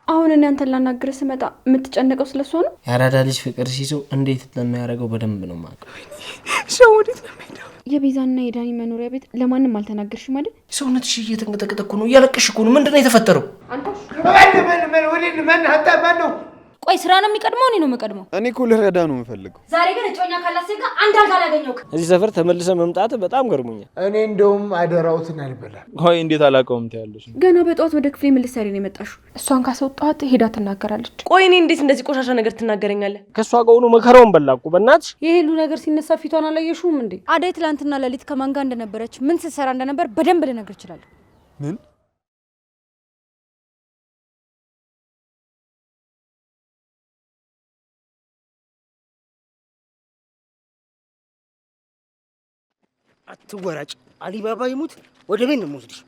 አሁን እኔ አንተን ላናግርህ ስመጣ የምትጨነቀው ስለሷ ነው? ያራዳ ልጅ ፍቅር ሲይዘው እንዴት እንደሚያደርገው በደንብ ነው የማውቀው። ሸውዴት ነው የሚሄደው? የቤዛና የዳኒ መኖሪያ ቤት ለማንም አልተናገርሽም አይደል? ሰውነትሽ እየተንቀጠቀጠ እኮ ነው፣ እያለቅሽ እኮ ነው። ምንድነው የተፈጠረው? ቆይ ስራ ነው የሚቀድመው? እኔ ነው የምቀድመው? እኔ እኮ ልረዳ ነው የምፈልገው። ዛሬ ግን እጮኛ ካላት ሴት ጋር አንድ አልጋ ላገኘው። እዚህ ሰፈር ተመልሰ መምጣት በጣም ገርሞኛል። እኔ እንደውም አደራውትን አልበላም። ቆይ እንዴት አላውቀውም ትያለሽ? ገና በጠዋት ወደ ክፍሌ ምን ልትሰሪ ነው የመጣሽው? እሷን ካስወጣት ሄዳ ትናገራለች። ቆይ እኔ እንዴት እንደዚህ ቆሻሻ ነገር ትናገረኛለህ? ከሷ ጋር ሆኖ መከራውን በላቁ። በእናትሽ ይሄ ሁሉ ነገር ሲነሳ ፊቷን አላየሽውም እንዴ? አደይ ትላንትና ሌሊት ከማን ጋር እንደነበረች ምን ስትሰራ እንደነበር በደንብ ልነግር እችላለሁ። ምን? አትወራጭ። አሊባባ ይሙት ወደ ቤት ነው የምወስድሽ።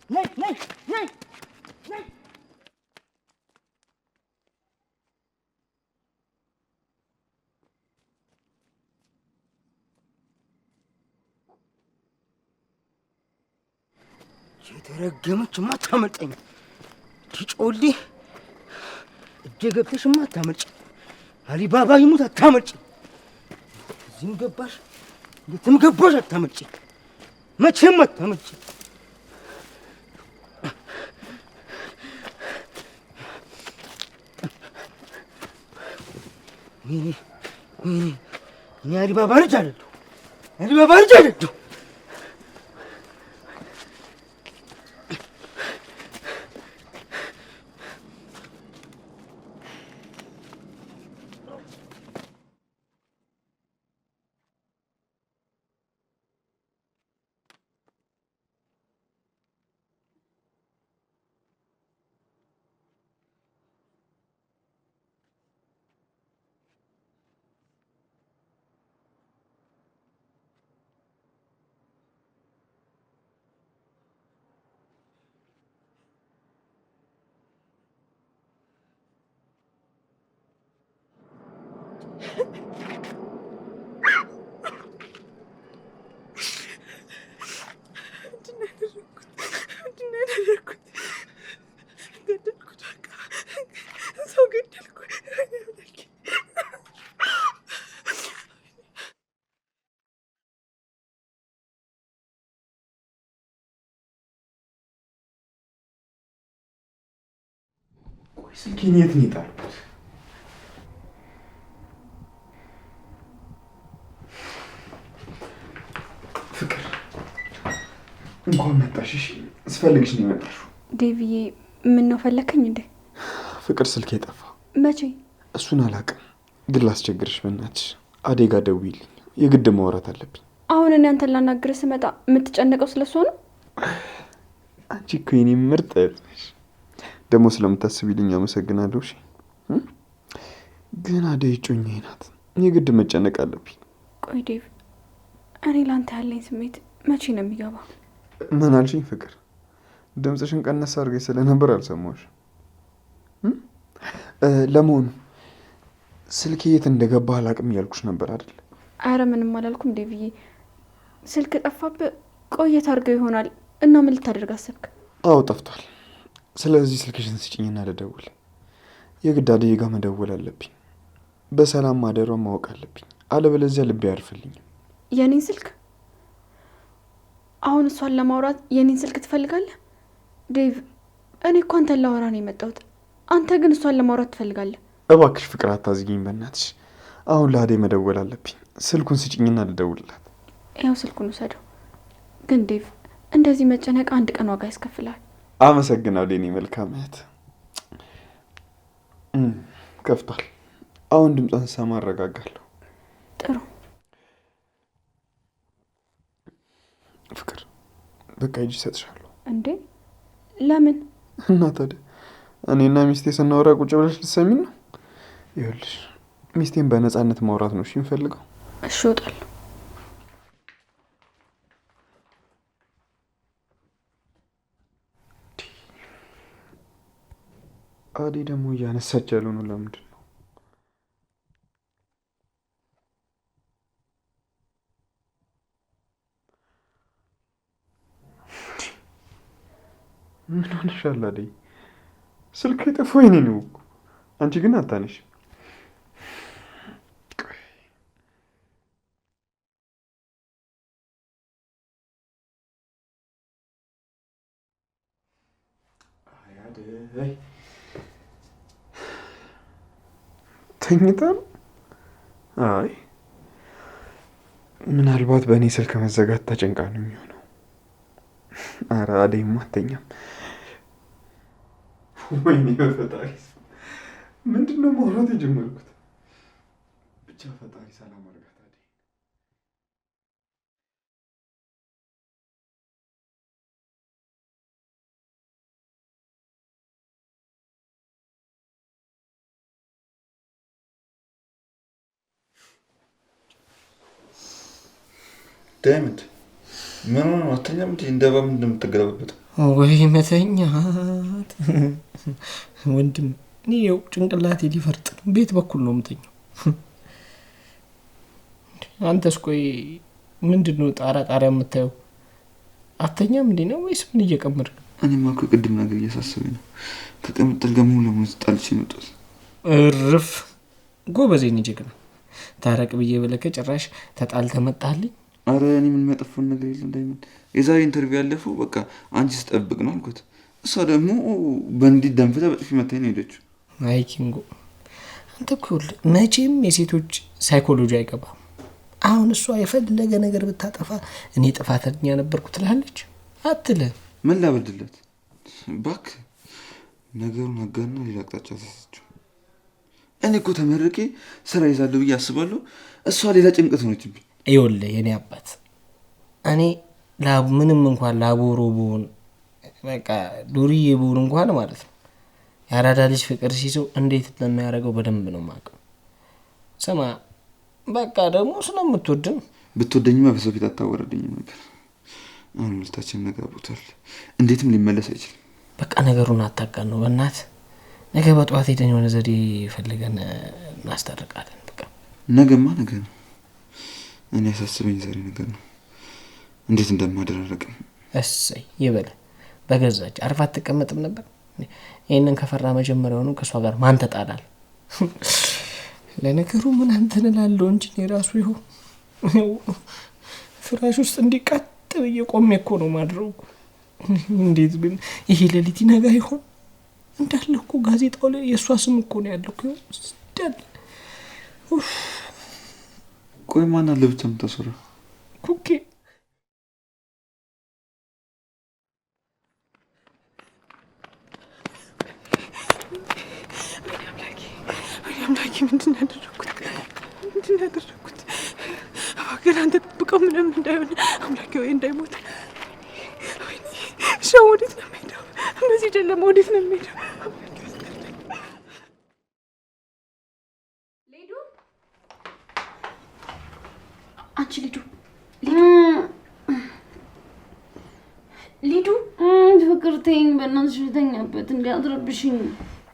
ነይ ነይ ነይ ነይ። የተረገመችማ አታመልጠኝ። ቲጮሊ እጄ ገብተሽማ አታመልጭ። አሊባባ ይሙት አታመልጭ። እዚህም ገባሽ የትም ገባሽ አታመልጭ። መቼም አታመልጭ። እኔ አሊባባ ልጅ አይደለሁ። አሊባባ ልጅ አይደለሁ። ስልኬን የት ነው የጣልኩት? ፍቅር እንኳን መጣሽ። እሺ ስፈልግሽ ነው የመጣሽው። ዴቪዬ ምን ነው ፈለከኝ እንዴ? ፍቅር ስልኬ ጠፋ። መቼ? እሱን አላውቅም፣ ግን ላስቸግርሽ በእናትሽ አደጋ ደውይልኝ፣ የግድ ማውራት አለብኝ። አሁን እኔ አንተን ላናግርህ ስመጣ የምትጨነቀው ስለሷ ነው? አንቺ እኮ የኔ ምርጥ ነሽ። ደግሞ ስለምታስቢልኝ አመሰግናለሁ። እሺ ግን አደይ እጮኛዬ ናት፣ የግድ መጨነቅ አለብኝ። ቆይ ዴቭ፣ እኔ ላንተ ያለኝ ስሜት መቼ ነው የሚገባው? ምን አልሽኝ ፍቅር? ድምፅሽን ቀነስ አድርገሽ ስለነበር አልሰማሁሽ። ለመሆኑ ስልክ የት እንደገባ አላውቅም እያልኩሽ ነበር አይደል? አረ ምንም አላልኩም ዴቭዬ። ስልክ ጠፋብህ? ቆየት አድርገው ይሆናል። እና ምን ልታደርግ አሰብክ? አዎ ጠፍቷል። ስለዚህ ስልክሽን ስጭኝና ልደውል። የግድ አደይ ጋር መደወል አለብኝ። በሰላም ማደሯን ማወቅ አለብኝ፣ አለበለዚያ ልቤ አያርፍልኝም። የኔን ስልክ? አሁን እሷን ለማውራት የኔን ስልክ ትፈልጋለህ? ዴቭ እኔ እኮ አንተን ላወራ ነው የመጣሁት፣ አንተ ግን እሷን ለማውራት ትፈልጋለህ። እባክሽ ፍቅር አታዝጊኝ በእናትሽ። አሁን ለአደይ መደወል አለብኝ። ስልኩን ስጭኝና ልደውልላት። ያው ስልኩን ውሰደው። ግን ዴቭ እንደዚህ መጨነቅ አንድ ቀን ዋጋ ያስከፍላል። አመሰግናለሁ የኔ መልካም እህት። ከፍቷል። አሁን ድምጿን ስሰማ አረጋጋለሁ። ጥሩ ፍቅር በቃ ሂጂ እሰጥሻለሁ። እንዴ ለምን? እና ታዲያ እኔና ሚስቴ ስናወራ ቁጭ ብለሽ ልትሰሚኝ ነው? ይኸውልሽ ሚስቴን በነፃነት ማውራት ነው እሺ የምፈልገው። እሺ እወጣለሁ። አደይ ደግሞ እያነሳች ያለው ነው ለምንድን ነው? ምን ሆነሻል አደይ? ስልክ የጠፋው የኔ ነው እኮ አንቺ ግን አታነሽ። ተኝታ ነው? አይ ምናልባት በእኔ ስልክ መዘጋት ተጨንቃ ነው የሚሆነው። ኧረ አደይማ አትተኛም። ወይኔ በፈጣሪ ምንድን ነው ማውራት የጀመርኩት? ብቻ ፈጣሪ ሰላም አድርጋት አደይ። ዳይመንድ ምን ሆነ? አተኛም እንዴ? እንደባ ምን እንደምትገለበበት ወይ መተኛት ወንድም። እኔ ያው ጭንቅላቴ ሊፈርጥ ነው። ቤት በኩል ነው የምተኛው። አንተስ ቆይ ምንድን ነው ጣራ ጣሪያ የምታየው? አተኛም እንዴ ነው ወይስ ምን እየቀመድክ? እኔማ እኮ ቅድም ነገር እያሳሰበኝ ነው። ከቅምጥል ጋር ሙሉ ለሙሉ ጣልቼ መጣሁ። እርፍ ጎበዜን ጀግና። ታረቅ ብዬ በለከ ጭራሽ ተጣልተህ መጣልኝ። አረ እኔ ምን የሚያጠፋውን ነገር የለም ዳይመንድ። የዛሬ ኢንተርቪው ያለፈው በቃ አንቺ ስጠብቅ ነው አልኩት። እሷ ደግሞ በእንዲህ ደንፍታ በጥፊ መታኝ ነው ሄደችው። አይ ኪንጎ አንተ እኮ መቼም የሴቶች ሳይኮሎጂ አይገባም። አሁን እሷ የፈለገ ነገር ብታጠፋ እኔ ጥፋተኛ ነበርኩ ትላለች አትልም? ምን ላበድለት እባክህ። ነገሩን አጋና ሌላ አቅጣጫ ተሰጥቼው። እኔ እኮ ተመርቄ ስራ ይዛለሁ ብዬ አስባለሁ። እሷ ሌላ ጭንቀት ሆነችብኝ። ይኸውልህ የኔ አባት እኔ ምንም እንኳን ላቦሮ ብሆን በቃ ዱርዬ ብሆን እንኳን ማለት ነው ያራዳ ልጅ ፍቅር ሲይዘው እንዴት እንደሚያደርገው በደንብ ነው የማውቀው። ስማ በቃ ደግሞ ስለምትወድም ብትወደኝማ በሰው ፊት አታወራደኝም ነበር። አሁን ሁለታችን ነጋቡታል። እንዴትም ሊመለስ አይችልም። በቃ ነገሩን አታውቃል ነው በእናት ነገ በጠዋት ሄደን የሆነ ዘዴ ፈልገን እናስታርቃለን። በቃ ነገማ ነገ ነው። እኔ ያሳስበኝ ዛሬ ነገር ነው። እንዴት እንደማደራረቅም እሰይ ይበለ በገዛች አርፋ አትቀመጥም ነበር። ይሄንን ከፈራ መጀመሪያውኑ ከሷ ጋር ማን ተጣላል? ለነገሩ ምን አንተን እላለሁ እንጂ እኔ ራሱ ይሁን ፍራሽ ውስጥ እንዲቀጥ ብዬ ቆሜ እኮ ነው ማድረው። እንዴት ግን ይሄ ሌሊት ነገ ይሆን? እንዳለ እኮ ጋዜጣው ላይ የሷ ስም እኮ ነው ያለው እኮ እንዳለ። ቆይ ማን አለ ብቻ የምታሰራ? ኩኬ አምላኬ ምንድን ያደረኩት? እባክህ አንተ ጠብቀው ምንም እንዳይሆን አምላኬ፣ ወይ እንዳይሞት። ሻው ወዴት ነው የምሄደው? በዚህ ጨለማ ወዴት ነው የምሄደው? አንቺ ሊዱ ፍቅር ተይኝ በእናትሽ፣ ልተኛበት እንዲያጥረብሽኝ።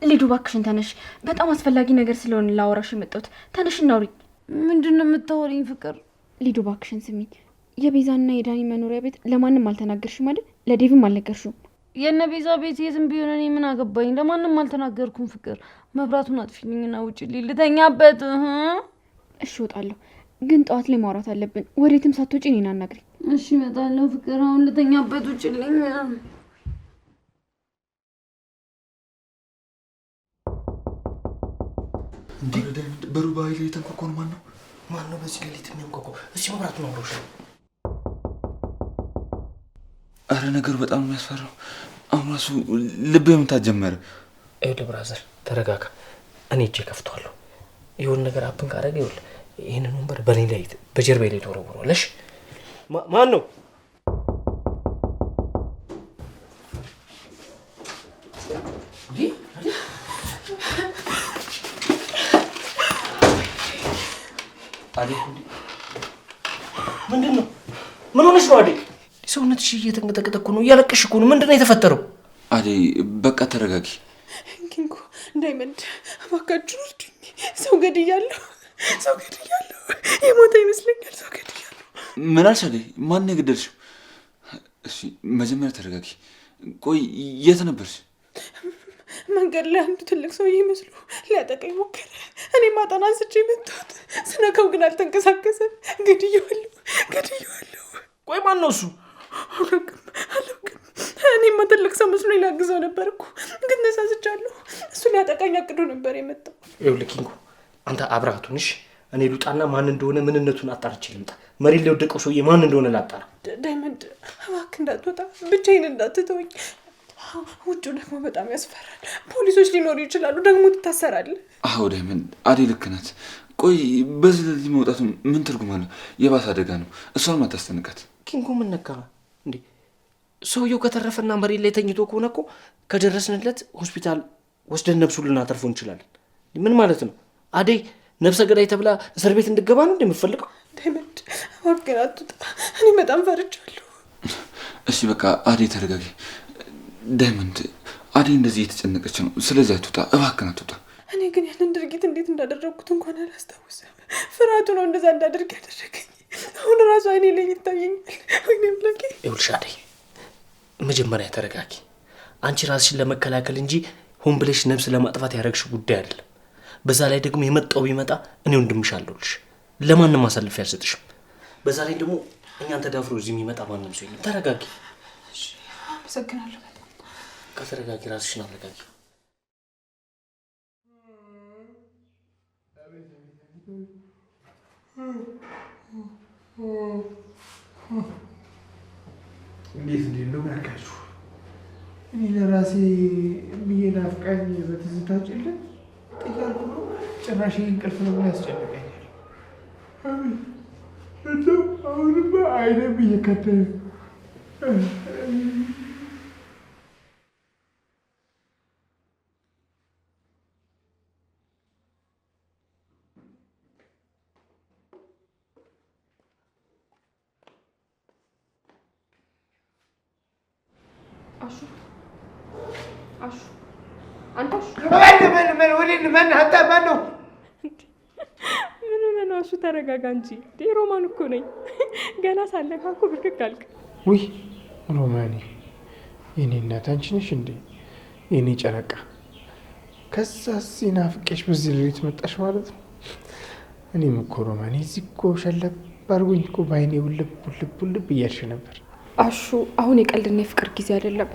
ሊዱ እባክሽን ተነሽ። በጣም አስፈላጊ ነገር ስለሆነ ላወራሽ የመጣሁት። ተነሽ እናውሪ። ምንድን ነው የምታወሪኝ ፍቅር? ሊዱ እባክሽን ስሚኝ። የቤዛና የዳኒ መኖሪያ ቤት ለማንም አልተናገርሽም አይደል? ለዴቭም አልነገርሽም? የነ ቤዛ ቤት የትም ቢሆን እኔ ምን አገባኝ? ለማንም አልተናገርኩም ፍቅር። መብራቱን አጥፊልኝና ውጪልኝ ልተኛበት። እሺ እወጣለሁ፣ ግን ጠዋት ላይ ማውራት አለብን። ወዴትም ሳትወጪ እኔን አናግሪ። እሺ እመጣለሁ ፍቅር። አሁን ልተኛበት፣ ውጪልኝ። እንዴ በሩባይ ላይ ተንኮኮን ማን ነው? በዚህ ሌሊት የሚንቆቆ? እሺ መብራቱ ነው ብሮሽ። አረ ነገሩ በጣም የሚያስፈራው። አሁን ራሱ ልብ መምታት ጀመረ። ይኸውልህ ብራዘር ተረጋጋ። እኔ እጄ ከፍቷለሁ። ይሁን ነገር አፕን ካደረገ ይኸውልህ ይሄንን ወንበር በኔ ላይ በጀርባዬ ላይ ተወረወረለሽ። ማን ነው? አዴ ምንድነው? ምን ሆነሽ ነው አዴ? ሰውነትሽ እየተንቀጠቀጠ እኮ ነው። እያለቀሽ እኮ ነው። ምንድነው የተፈጠረው? አዴ በቃ ተረጋጊ። ኪንጎ ዳይመንድ እባካችሁ እርዱኝ። ሰው ገድያለሁ። የሞተ ይመስለኛል። ሰው ገድያለሁ። ምን አልሽ አዴ? ማን ነው የገደልሽው? እሺ መጀመሪያ ተረጋጊ። ቆይ የት ነበርሽ? መንገድ ላይ አንዱ ትልቅ ሰውዬ መስሎ ሊያጠቃኝ ሞከረ። እኔ ማጠና አንስቼ መታሁት። ስነካው ግን አልተንቀሳቀሰም። ገድዬዋለሁ። ቆይ ማን ነው እሱ? አላውቅም። እኔማ ትልቅ ሰው መስሎ ሊያግዘው ነበር እኮ ግን ተሳስቻለሁ። እሱ ሊያጠቃኝ አቅዶ ነበር የመጣው። ይኸውልህ ኪንጎ አንተ አብራቱንሽ እኔ ልውጣና ማን እንደሆነ ምንነቱን አጣርቼ ልምጣ። መሬት ላይ ወደቀው ሰውዬ ማን እንደሆነ ላጣራ። ዳይመንድ እባክህ እንዳትወጣ፣ ብቻዬን እንዳትተወኝ። ውጭው ደግሞ በጣም ያስፈራል። ፖሊሶች ሊኖሩ ይችላሉ፣ ደግሞ ትታሰራለህ። አዎ ዳይመንድ አደይ ልክ ናት። ቆይ በዚህ ለዚህ መውጣቱ ምን ትርጉም አለው? የባሰ አደጋ ነው። እሷን አታስጠንቃት። ኪንጎ ምን ነካ እንዴ? ሰውየው ከተረፈና መሬት ላይ ተኝቶ ከሆነ እኮ ከደረስንለት ሆስፒታል ወስደን ነብሱን ልናተርፎ እንችላለን። ምን ማለት ነው? አደይ ነብሰ ገዳይ ተብላ እስር ቤት እንድገባ ነው እንደምፈልገው? ዳይመንድ እባክህ አትውጣ፣ እኔ በጣም ፈርቻለሁ። እሺ በቃ አደይ ተረጋጊ። ዳይመንድ አደይ እንደዚህ እየተጨነቀች ነው። ስለዚህ አትውጣ፣ እባክህ አትውጣ። እኔ ግን ያንን ድርጊት እንዴት እንዳደረግኩት እንኳን አላስታውስም። ፍርሃቱ ነው እንደዛ እንዳደርግ ያደረገኝ። አሁን ራሱ አይኔ ላይ ይታየኛል። ወይኔ አምላኬ። ይኸውልሽ አደይ መጀመሪያ ተረጋጊ። አንቺ ራስሽን ለመከላከል እንጂ ሆን ብለሽ ነብስ ለማጥፋት ያደረግሽው ጉዳይ አይደለም። በዛ ላይ ደግሞ የመጣው ቢመጣ እኔ ወንድምሽ አለሁልሽ፣ ለማንም አሳልፌ አልሰጥሽም። በዛ ላይ ደግሞ እኛን ተዳፍሮ እዚህ የሚመጣ ማንም ሰው የለም። ተረጋጊ። አመሰግናለሁ። ከተረጋጊ ራስሽን አረጋጊ። እንዴት ነው ያልካችሁ? እኔ ለራሴ ብዬ ናፍቃኝ በትዝታ ጭልጥ ጥያልኩ ነው። ጭራሽ እንቅልፍ ነው ያስጨንቀኛል። እንደው አሁንማ አይኔም እየከተለ አሹ አንተ ማን ሀታ ማን ነው? ምን ሆነህ ነው? አሹ ተረጋጋ እንጂ። ሮማን እኮ ነኝ። ገና ሳለካኩ ብርክክ አልክ። ውይ ሮማኔ፣ የኔ እናት አንቺ ነሽ እንዴ? የኔ ጨረቃ። ከዛ ሲናፍቄሽ በዚህ ሌሊት መጣሽ ማለት ነው። እኔም እኮ ሮማኔ እዚህ እኮ ሸለብ አድርጎኝ እኮ በአይኔ ውልብ እያልሽ ነበር። አሹ አሁን የቀልድና የፍቅር ጊዜ አይደለም።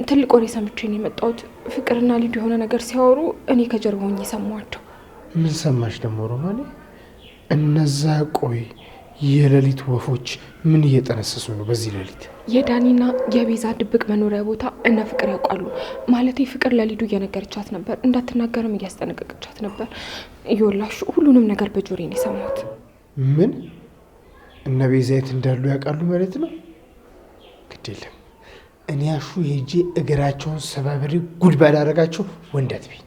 ትልቅ ወሬ ሰምቼ ነው የመጣሁት። ፍቅርና ሊዱ የሆነ ነገር ሲያወሩ እኔ ከጀርባ ሆኜ ሰማኋቸው። ምን ሰማሽ ደግሞ ሮማኔ? እነዛ ቆይ የሌሊት ወፎች ምን እየጠነሰሱ ነው በዚህ ሌሊት? የዳኒና የቤዛ ድብቅ መኖሪያ ቦታ እነ ፍቅር ያውቃሉ። ማለት ፍቅር ለሊዱ እየነገረቻት ነበር፣ እንዳትናገርም እያስጠነቀቀቻት ነበር። ይወላሹ ሁሉንም ነገር በጆሮዬ ነው የሰማሁት። ምን? እነ ቤዛ የት እንዳሉ ያውቃሉ ማለት ነው? ግድ የለም እኔ አሹ ሄጄ እግራቸውን ሰባብሬ ጉድ ባላረጋቸው ወንድ አትበይኝ።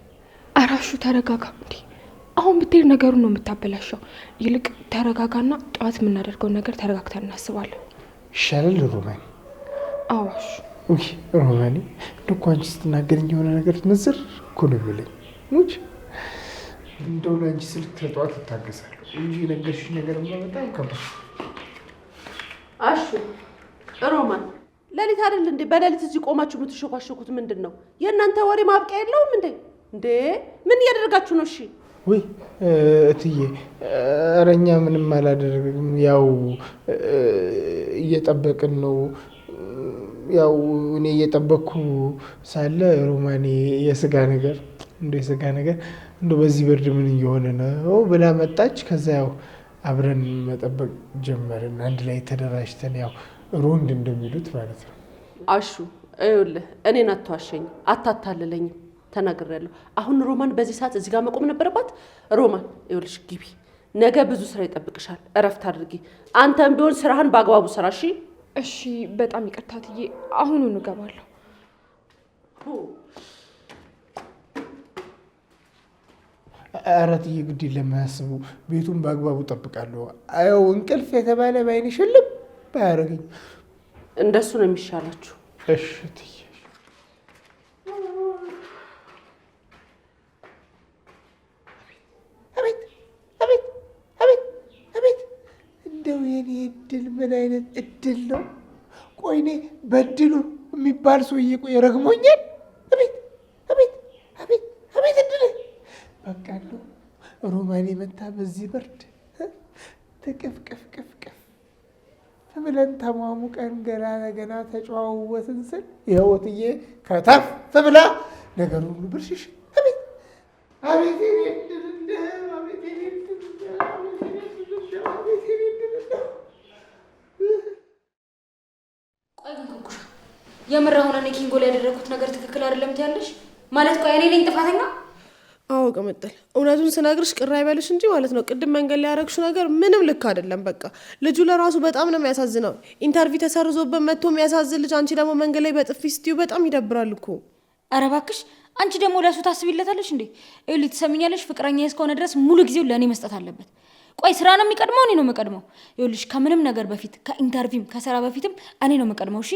ኧረ አሹ ተረጋጋ። እንዴ አሁን ብትሄድ ነገሩን ነው የምታበላሸው። ይልቅ ተረጋጋና ጠዋት የምናደርገውን ነገር ተረጋግተን እናስባለን። ይሻላል ሮማኔ። አዎ አሹ። ውይ ሮማኔ እኮ አንቺ ስትናገርኝ የሆነ ነገር ንዝር እኮ ነው የሚለኝ። ሙች እንደው ለአንቺ ስልክ ተጠዋት እታገሳለሁ እንጂ የነገርሽኝ ነገር በጣም ከባድ። አሹ ሮማን፣ ሌሊት አይደል እንዴ? በሌሊት እዚህ ቆማችሁ የምትሾካሾኩት ምንድን ነው? የእናንተ ወሬ ማብቂያ የለውም እንዴ? ምን እያደረጋችሁ ነው? እሺ ወይ እትዬ፣ ኧረ እኛ ምንም አላደረግም። ያው እየጠበቅን ነው። ያው እኔ እየጠበቅኩ ሳለ ሮማኔ የስጋ ነገር እንደ በዚህ ብርድ ምን እየሆነ ነው ብላ መጣች። ከዛ ያው አብረን መጠበቅ ጀመርን፣ አንድ ላይ ተደራጅተን ያው ሮንድ እንደሚሉት ማለት ነው። አሹ ይኸውልህ፣ እኔን አትዋሸኝ፣ አታታልለኝም። ተናግሬያለሁ። አሁን ሮማን በዚህ ሰዓት እዚህ ጋር መቆም ነበረባት። ሮማን ይኸውልሽ፣ ግቢ፣ ነገ ብዙ ስራ ይጠብቅሻል። እረፍት አድርጊ። አንተም ቢሆን ስራህን በአግባቡ ስራ። እሺ እሺ። በጣም ይቅርታ እትዬ፣ አሁኑን እገባለሁ። ኧረ እትዬ ግድ ለማያስቡ ቤቱን በአግባቡ ጠብቃለሁ። አየው እንቅልፍ የተባለ ባይኔ ሽልም ባያደርገኝ እንደሱ ነው የሚሻላችሁ። እሺ እትዬ። እንደው የኔ እድል ምን አይነት እድል ነው! ቆይ እኔ በድሉ የሚባል ሰውዬ ቆይ ረግሞኛል። አቤት አቤት አቤት አቤት እድል በቃ ነው ሮማን መታ በዚህ ብርድ ተቀፍቀፍቀፍቀፍ ብለን ተሟሙቀን ገና ለገና ተጨዋወትን ስል ይኸውትዬ ከተፍ ብላ ነገር ሁሉ ብርሽሽ አቤት አቤት የምር አሁን እኔ ኪንጎ ላይ ያደረኩት ነገር ትክክል አይደለም ትያለሽ? ማለት ቆይ እኔ ነኝ ጥፋተኛ? አዎ ቅምጥል፣ እውነቱን ስነግርሽ ቅር አይበልሽ እንጂ ማለት ነው ቅድም መንገድ ላይ ያደረግሽው ነገር ምንም ልክ አይደለም። በቃ ልጁ ለራሱ በጣም ነው የሚያሳዝነው። ኢንተርቪው ተሰርዞበት መጥቶ የሚያሳዝን ልጅ አንቺ ደግሞ መንገድ ላይ በጥፊ ስትዩ በጣም ይደብራል እኮ። ኧረ እባክሽ አንቺ ደግሞ ለሱ ታስቢለታለሽ እንዴ? ይኸውልሽ ትሰሚኛለሽ፣ ፍቅረኛ እስከሆነ ድረስ ሙሉ ጊዜው ለእኔ መስጠት አለበት። ቆይ ስራ ነው የሚቀድመው እኔ ነው የምቀድመው? ይኸውልሽ ከምንም ነገር በፊት ከኢንተርቪውም ከስራ በፊትም እኔ ነው የምቀድመው። እሺ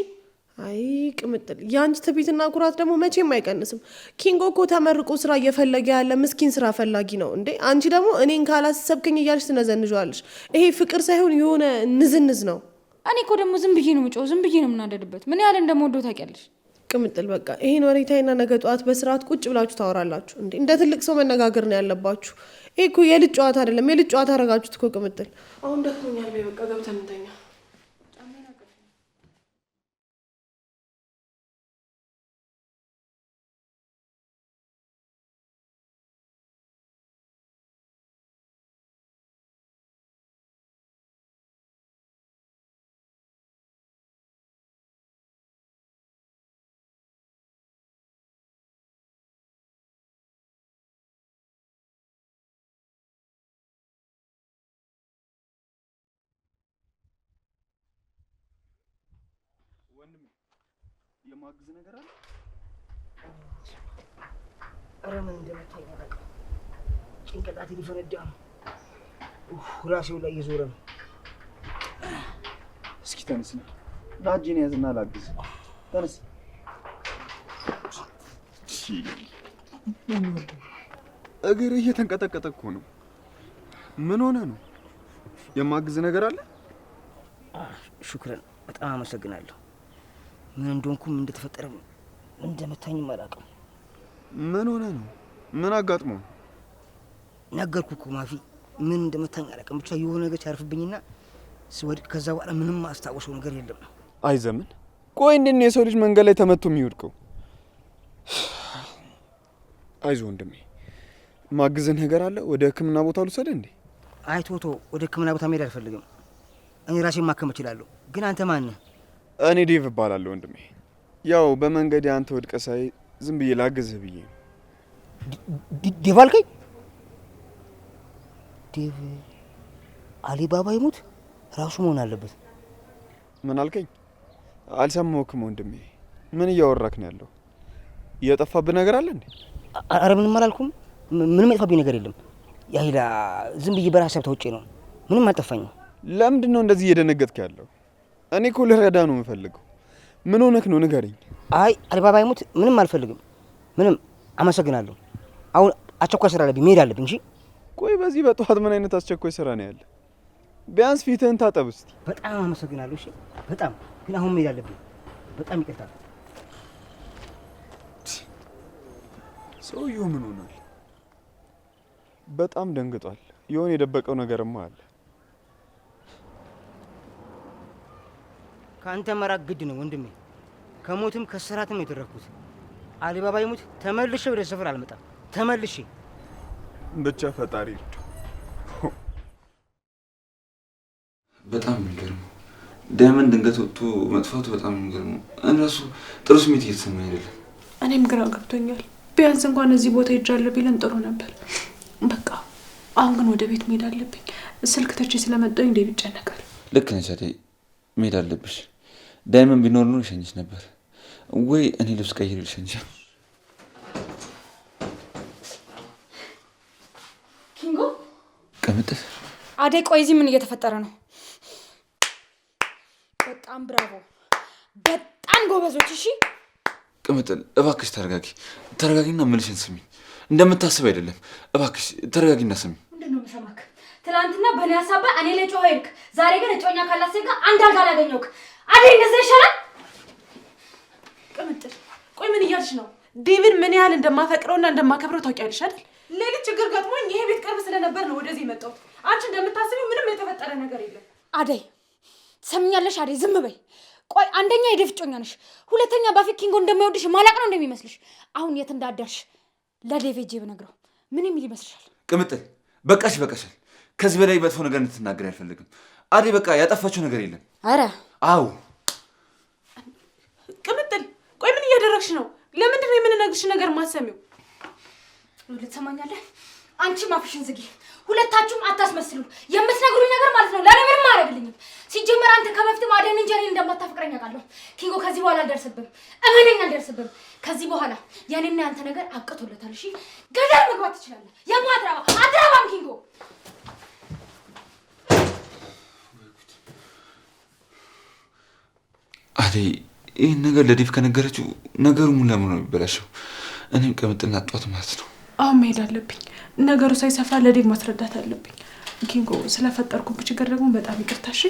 አይ ቅምጥል፣ የአንቺ ትዕቢትና ኩራት ደግሞ መቼም አይቀንስም። ኪንጎ እኮ ተመርቆ ስራ እየፈለገ ያለ ምስኪን ስራ ፈላጊ ነው እንዴ። አንቺ ደግሞ እኔን ካላሰብከኝ እያልሽ ትነዘንዣለሽ። ይሄ ፍቅር ሳይሆን የሆነ ንዝንዝ ነው። እኔ እኮ ደግሞ ዝም ብዬ ነው የምጮኸው፣ ዝም ብዬ ነው የምናደድበት። ምን ያህል እንደምወደው ታውቂያለሽ? ቅምጥል በቃ ይሄን ወሬታይና ነገ ጠዋት በስርዓት ቁጭ ብላችሁ ታወራላችሁ እንዴ። እንደ ትልቅ ሰው መነጋገር ነው ያለባችሁ። ይሄ እኮ የልጅ ጨዋታ አይደለም። የልጅ ጨዋታ አደረጋችሁት እኮ ቅምጥል። አሁን ደክሞኛል፣ በቃ ገብተን እንተኛ። ወንድም የማግዝ ነገር አለ? ኧረ ምን እንደመታኝ አላውቅም። ጭንቅላቴ ሊፈነዳ ነው። ራሴው ላይ እየዞረ ነው። እስኪ ተነስ፣ ላጅን ያዝና ላግዝ። ተነስ። እግር እየተንቀጠቀጠ እኮ ነው። ምን ሆነ ነው? የማግዝ ነገር አለ? ሹክረን፣ በጣም አመሰግናለሁ። ምን እንደሆንኩም እንደተፈጠረ እንደመታኝም አላውቅም። ምን ሆነ ነው? ምን አጋጥሞ? ነገርኩህ እኮ ማፊ፣ ምን እንደመታኝ አላውቅም። ብቻ የሆነ ነገር ሲያርፍብኝና ስወድቅ ከዛ በኋላ ምንም አስታወሰው ነገር የለም። አይ ዘመን፣ ቆይ እንዴት ነው የሰው ልጅ መንገድ ላይ ተመቶ የሚወድቀው? አይዞህ ወንድሜ፣ ማግዝህ ነገር አለ። ወደ ሕክምና ቦታ ልውሰድ እንዴ? አይ ቶቶ፣ ወደ ሕክምና ቦታ መሄድ አልፈልግም። እኔ ራሴን ማከም እችላለሁ። ግን አንተ ማን ነህ? እኔ ዴቭ እባላለሁ ወንድሜ። ያው በመንገድ አንተ ወድቀህ ሳይ ዝም ብዬ ላግዝህ ብዬ ነው። ዴቭ አልከኝ? ዴቭ አሊባባ ይሙት ራሱ መሆን አለበት። ምን አልከኝ? አልሰማሁህም ወንድሜ። ምን እያወራክ ነው ያለው? እየጠፋብህ ነገር አለ እንዴ? አረ ምንም አላልኩም። ምንም የጠፋብኝ ነገር የለም። ያሂላ ዝም ብዬ በራሴ ተውጬ ነው። ምንም አልጠፋኝም። ለምንድን ነው እንደዚህ እየደነገጥክ ያለው? እኔ እኮ ልረዳ ነው የምፈልገው። ምን ሆነክ ነው ንገረኝ። አይ አሊባባ ይሙት ምንም አልፈልግም። ምንም። አመሰግናለሁ። አሁን አስቸኳይ ስራ አለብኝ፣ መሄድ አለብኝ። እሺ። ቆይ በዚህ በጠዋት ምን አይነት አስቸኳይ ስራ ነው ያለ? ቢያንስ ፊትህን ታጠብ እስቲ። በጣም አመሰግናለሁ። እሺ በጣም ግን አሁን መሄድ አለብኝ። በጣም ይቅርታ። ሰውየው ምን ሆኗል? በጣም ደንግጧል። የሆነ የደበቀው ነገርማ አለ። ከአንተ መራቅ ግድ ነው ወንድሜ። ከሞትም ከስራትም ነው የተረፍኩት። አሊባባ ይሙት ተመልሼ ወደ ሰፈር አልመጣም። ተመልሼ ብቻ ፈጣሪ ይርዳው። በጣም የሚገርመው ዳይመንድ ድንገት ወጥቶ መጥፋቱ በጣም የሚገርመው። እነሱ ጥሩ ስሜት እየተሰማኝ አይደለም። እኔም ግራ ገብቶኛል። ቢያንስ እንኳን እዚህ ቦታ ሄጃለሁ ቢለን ጥሩ ነበር። በቃ አሁን ግን ወደ ቤት መሄድ አለብኝ። ስልክ ተቼ ስለመጣሁ እንዴ ይጨነቃል። ልክ ነሽ አደይ፣ መሄድ አለብሽ። ዳይመንድ ቢኖር ነው ይሸኝሽ ነበር ወይ እኔ ልብስ ቀይሬ ልሸኝሽ። ኪንጎ ቅምጥል፣ አደይ፣ ቆይ እዚህ ምን እየተፈጠረ ነው? በጣም ብራቮ፣ በጣም ጎበዞች። እሺ ቅምጥል እባክሽ ተረጋጊ፣ ተረጋጊና ምልሽን ስሚ። እንደምታስብ አይደለም። እባክሽ ተረጋጊና ስሚ። ምንድነው የምሰማክ? ትናንትና በእኔ ሀሳብ እኔ ላይ ጮኸ ሄድክ። ዛሬ ግን እጮኛ ካላት ሴት ጋር አንድ አልጋ አላገኘሁክ። አደይ እንደዚህ እያልሽ ነው? ዴቪን ምን ያህል እንደማፈቅረውና እንደማከብረው ታውቂያለሽ አይደል? ሌሊት ችግር ገጥሞኝ ይሄ ቤት ቅርብ ስለነበር ነው ወደዚህ የመጣሁት። አንቺ እንደምታስቢው ምንም የተፈጠረ ነገር የለም። አደይ ሰምኛለሽ? አደይ ዝም በይ። ቆይ አንደኛ የዴቭ እጮኛ ነሽ፣ ሁለተኛ ባፊት ኪንጎ እንደማይወድሽ ማላቅ ነው እንደሚመስልሽ። አሁን የት እንዳደርሽ ለዴቭ ሂጅ ብነግረው ምን የሚል ይመስልሻል? ቅምጥል በቃሽ፣ በቃሻል። ከዚህ በላይ መጥፎ ነገር እንድትናገር አልፈልግም። አደይ በቃ ያጠፋችው ነገር የለም። አረ አዎ። ቅምጥል ቆይ ምን እያደረግሽ ነው? ለምንድን ነው የምንነግርሽ ነገር ማሰሚው? ልትሰማኛለህ? አንቺ ማፍሽን ዝጊ። ሁለታችሁም አታስመስሉ። የምትነግሩኝ ነገር ማለት ነው ለኔ ምንም አያደርግልኝም። ሲጀመር አንተ ከበፊትም አደይን እንጂ እኔን እንደማታፈቅረኝ አውቃለሁ። ኪንጎ ከዚህ በኋላ አልደርስብም፣ እመነኝ አልደርስብም። ከዚህ በኋላ የኔና ያንተ ነገር አብቅቶለታል። እሺ ገደል መግባት ትችላለህ። የማትረባ አትረባም ኪንጎ። አደይ ይህን ነገር ለዴቭ ከነገረችው ነገሩ ሙሉ ለሙሉ ነው የሚበላሸው። እኔም ቅምጥልና አጧት ማለት ነው። አሁን መሄድ አለብኝ። ነገሩ ሳይሰፋ ለዴቭ ማስረዳት አለብኝ። ኪንጎ ስለፈጠርኩብህ ችግር ደግሞ በጣም ይቅርታ። እሺ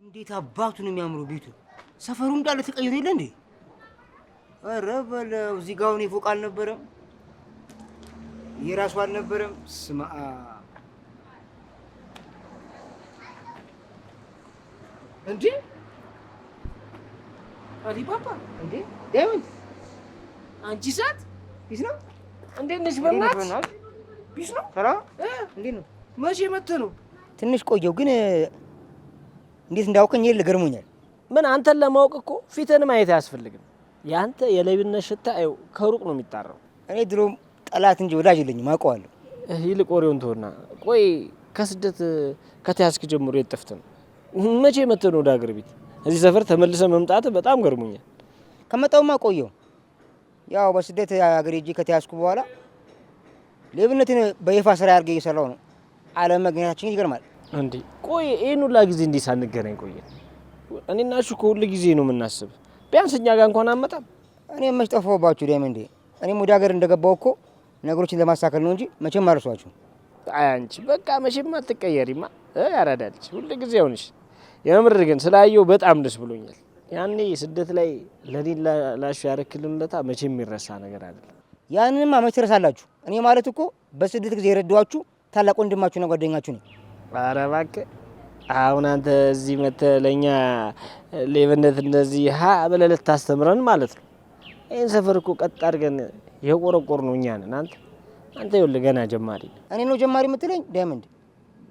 እንዴት አባቱ ነው የሚያምረው ቤቱ። ሰፈሩ እንዳለ ተቀይሮ የለ እንዴ? ኧረ በለው እዚህ ጋር ፎቅ አልነበረም፣ የራሱ አልነበረም። ስማ እንዴ አሊባባ እንዴ ዳይመንድ አንቺ ሰዓት ቢስ ነው እንዴት ነሽ? በእናትህ ቢስ ነው። ሰላም እንዴት ነው? መቼ መጥተህ ነው? ትንሽ ቆየው፣ ግን እንዴት እንዳውቀኝ ይል ገርሞኛል። ምን አንተን ለማወቅ እኮ ፊትን ማየት አያስፈልግም። ያንተ የለብነት ሽታ አይው ከሩቅ ነው የሚጣራው። እኔ ድሮም ጠላት እንጂ ወዳጅ የለኝም አውቀዋለሁ። ይልቅ ወሬውን ተውና፣ ቆይ ከስደት ከተያዝክ ጀምሮ የት ጠፍተህ ነው? መቼ መጥተህ ነው ወደ ሀገር ቤት? እዚህ ሰፈር ተመልሰህ መምጣት በጣም ገርሞኛል። ከመጣሁማ ቆየው። ያው በስደት ሀገር ሄጄ ከተያዝኩ በኋላ ሌብነትን በይፋ ስራ አድርጌ እየሰራው ነው። አለመገናኘታችን ይገርማል። እንዴ ቆይ ይሄን ሁላ ጊዜ እንዴት ሳንገናኝ ቆየን? እኔና እሱ ሁሉ ጊዜ ነው የምናስብ። ቢያንስ እኛ ጋር እንኳን አመጣም። እኔ መች ጠፋሁባችሁ ዳይመንድ? እኔም ወደ ሀገር እንደገባው እኮ ነገሮችን ለማስተካከል ነው እንጂ መቼም አልረሷችሁ። አይ አንቺ በቃ መቼም አትቀየሪማ። ያራዳልሽ ሁሉ ጊዜ ሆነሽ። የምር ግን ስላየው በጣም ደስ ብሎኛል። ያኔ ስደት ላይ ለኔ ላሽ ያረክልንለታ መቼም የሚረሳ ነገር አይደለም። ያንንማ መች ትረሳላችሁ? እኔ ማለት እኮ በስደት ጊዜ የረዳኋችሁ ታላቅ ወንድማችሁና ጓደኛችሁ ነኝ። ኧረ እባክህ አሁን አንተ እዚህ መተህ ለእኛ ሌብነት እንደዚህ ሀ ብለህ ልታስተምረን ማለት ነው? ይህን ሰፈር እኮ ቀጥ አድርገን የቆረቆር ነው እኛ ነን። አንተ ይኸውልህ ገና ጀማሪ። እኔ ነው ጀማሪ የምትለኝ ዳይመንድ?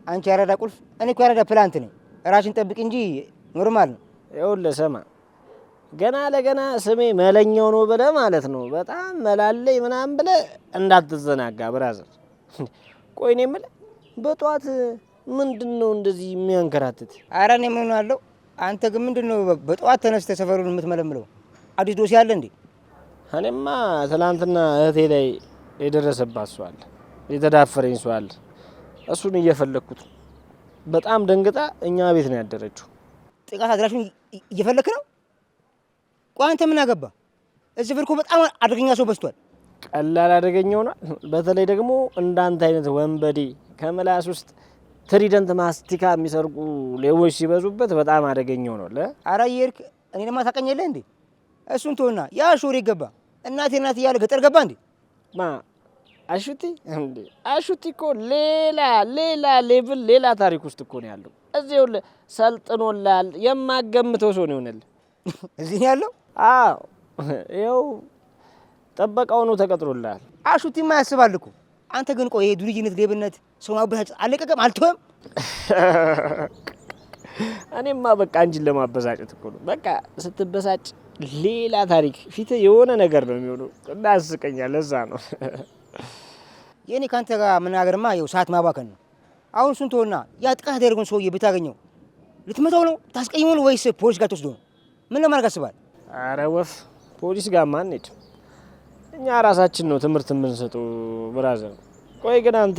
አንቺ ያራዳ ቁልፍ፣ እኔ እኮ ያራዳ ፕላንት ነኝ። ራስን ጠብቅ እንጂ ኖርማል ነው። ይኸውልህ ስማ፣ ገና ለገና ስሜ መለኛው ነው ብለህ ማለት ነው በጣም መላለይ ምናምን ብለህ እንዳትዘናጋ ብራዘር። ቆይ እኔ የምልህ በጠዋት ምንድን ነው እንደዚህ የሚያንከራትት? ኧረ እኔ ምን አለው? አንተ ግን ምንድን ነው በጠዋት ተነስተህ ሰፈሩን የምትመለምለው? አዲስ ዶሴ አለ እንዴ? እኔማ ትናንትና እህቴ ላይ የደረሰባት ሰው አለ፣ የተዳፈረኝ ሰው አለ። እሱን እየፈለግኩት ነው። በጣም ደንግጣ እኛ ቤት ነው ያደረችው። ጥቃት አድራሹን እየፈለክ ነው? ቆይ አንተ ምን አገባ? እዚህ ፍርኮ በጣም አደገኛ ሰው በዝቷል። ቀላል አደገኛ ሆኗል። በተለይ ደግሞ እንዳንተ አይነት ወንበዴ ከምላስ ውስጥ ትሪደንት ማስቲካ የሚሰርቁ ሌቦች ሲበዙበት በጣም አደገኛ ሆኗል። ኧረ እየሄድክ እኔ ደግሞ ታውቀኛለህ እንዴ? እሱን ተውና ያ ሾሬ ገባ እናቴ እናት እያለ ገጠር ገባ እንዴ? ማ አሹቲ እንዴ? አሹቲ እኮ ሌላ ሌቭል ሌላ ታሪክ ውስጥ እኮ ነው ያለው። እዚህ ይኸውልህ ሰልጥኖላል። የማገምተው ሰው ነው ይሆናል እዚህ ነው ያለው። አዎ ይኸው ጠበቃው ነው ተቀጥሮላል። አሹቲማ ያስባል እኮ። አንተ ግን ቆይ ይሄ ዱርዬነት፣ ሌብነት፣ ሰው ማበሳጨት አለቀቀም አልተወም? እኔማ በቃ አንቺን ለማበሳጨት እኮ ነው። በቃ ስትበሳጭ ሌላ ታሪክ ፊት የሆነ ነገር ነው የሚሆነው እና ያስቀኛል። ለዛ ነው የኔ ካንተ ጋር መናገርማ ይኸው ሰዓት ማባከን ነው። አሁን እሱን ተወና ያ ጥቃት ያደረገውን ሰውዬ ብታገኘው ልትመታው ነው? ታስቀይመው ነው ወይስ ፖሊስ ጋር ትወስዶ ነው? ምን ለማድረግ አስባል? አረ ወፍ ፖሊስ ጋር ማን ሄድ? እኛ ራሳችን ነው ትምህርት የምንሰጠው ብራዘር። ቆይ ግን አንተ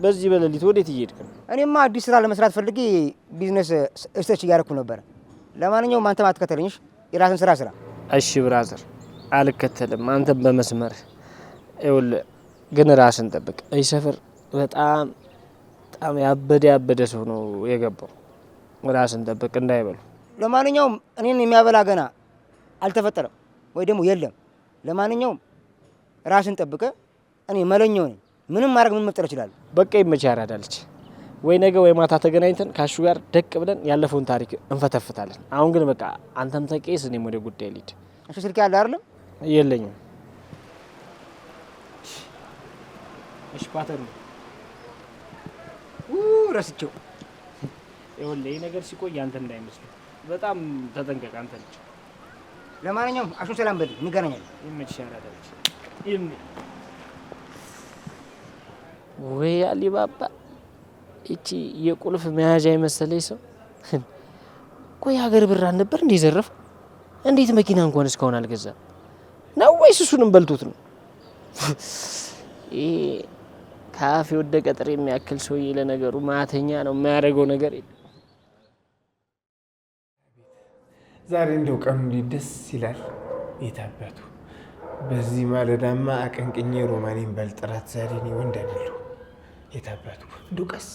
በዚህ በሌሊት ወዴት እየሄድክ ነው? እኔማ አዲስ ስራ ለመስራት ፈልጌ ቢዝነስ ሪሰርች እያደረኩ ነበረ። ለማንኛውም አንተም አትከተለኝሽ፣ የራስን ስራ ስራ። እሺ ብራዘር፣ አልከተልም። አንተም በመስመር ይኸውልህ ግን ራስን ጠብቅ። ይህ ሰፈር በጣም በጣም ያበደ ሰው ነው የገባው። ራስን ጠብቅ እንዳይበሉ። ለማንኛውም እኔን የሚያበላ ገና አልተፈጠረም ወይ ደግሞ የለም። ለማንኛውም ራስን ጠብቀ። እኔ መለኛው ነኝ። ምንም ማድረግ ምን መፍጠር እችላለሁ። በቃ ይመች ያራዳለች። ወይ ነገ ወይ ማታ ተገናኝተን ካሹ ጋር ደቅ ብለን ያለፈውን ታሪክ እንፈተፍታለን። አሁን ግን በቃ አንተም ተቄስ፣ እኔም ወደ ጉዳይ ልሂድ። እሱ ስልክ ያለ አይደለም? የለኝም። እሺ ፓተር ረስቼው። ይኸውልህ ይህ ነገር ሲቆይ አንተ እንዳይመስል በጣም ተጠንቀቅ። አንተ ልጅ ለማንኛውም አሹን ሰላም በል፣ እንገናኛለን። ይመችሽ ያራዳለች። ወይ አሊባባ እቺ የቁልፍ መያዣ የመሰለኝ ሰው። ቆይ ሀገር ብር አልነበር እንዴ ዘረፈው? እንዴት መኪና እንኳን እስካሁን አልገዛም ነው ወይስ እሱንም በልቶት ነው? ይሄ ካፌ ወደቀ ጥሬ የሚያክል ሰውዬ ለነገሩ ማተኛ ነው፣ የማያደርገው ነገር የለም። ዛሬ እንደው ቀኑ እንዴት ደስ ይላል። የታባቱ በዚህ ማለዳማ አቀንቅኜ ሮማኔን በልጥራት ዛሬ እኔ ወንድ አይደለሁ። የታባቱ እንደው ቀስ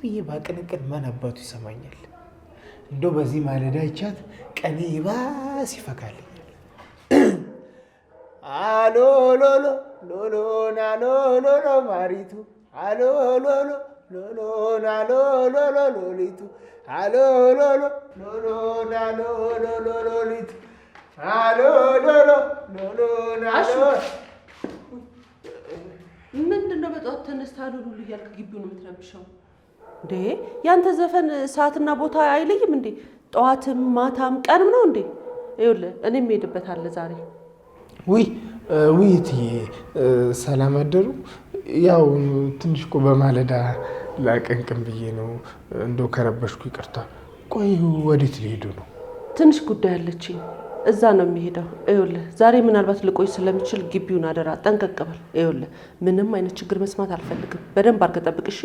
ብዬ ባቀነቅን ማን አባቱ ይሰማኛል? እንደው በዚህ ማለዳ ይቻት ቀኔ ይባስ ይፈካልኛል። አሎ ሎሎ ሎሎ ናሎ ሎሎ ማሪቱ አሎ ሎሎ ሎሎ ናሎ ሎሎ ሎሊቱ አሎ ሎሎ ሎሎ ናሎ ሎሎ ሎሊቱ አሎ ሎሎ ሎሎ ናሎ። ምንድን ነው በጠዋት ተነስታ ሉሉ እያልክ ግቢውን የምትረብሸው እንዴ? ያንተ ዘፈን ሰዓትና ቦታ አይለይም እንዴ? ጠዋትም ማታም ቀንም ነው እንዴ? ይኸውልህ እኔም እሄድበታለሁ ዛሬ። ውይ እትዬ ሰላም አደሩ። ያው ትንሽ እኮ በማለዳ ላቀንቅን ብዬ ነው። እንደው ከረበሽኩ ይቅርታ። ቆይ ወዴት ሊሄዱ ነው? ትንሽ ጉዳይ አለችኝ፣ እዛ ነው የሚሄደው። ይኸውልህ ዛሬ ምናልባት ልቆይ ስለምችል ግቢውን አደራ ጠንቀቅ በል። ይኸውልህ ምንም አይነት ችግር መስማት አልፈልግም። በደንብ አድርገህ ጠብቅ እሺ?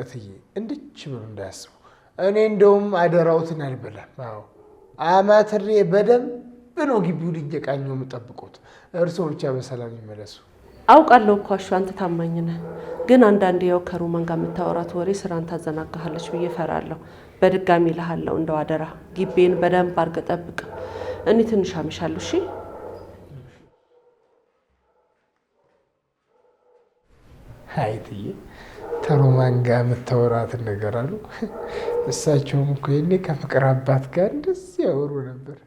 እትዬ እንድች ብሎ እንዳያስቡ። እኔ እንደውም አደራውትን አልበላም። አዎ አማትሬ በደንብ ነው ግቢውን እየቃኘው የምጠብቁት። እርስዎ ብቻ በሰላም ይመለሱ። አውቃለሁ እኮ አሹ አንተ ታማኝ ነህ፣ ግን አንዳንዴ ያው ከሮማን ጋር የምታወራት ወሬ ስራን ታዘናጋሃለች ብዬ እፈራለሁ። በድጋሚ እልሃለሁ እንደው አደራ ግቢን በደንብ አድርገህ ጠብቅ። እኔ ትንሽ አመሻለሁ እሺ? አይ እትዬ ከሮማን ጋር የምታወራትን ነገር አሉ። እሳቸውም እኮ የኔ ከፍቅር አባት ጋር እንደዚህ ያወሩ ነበር።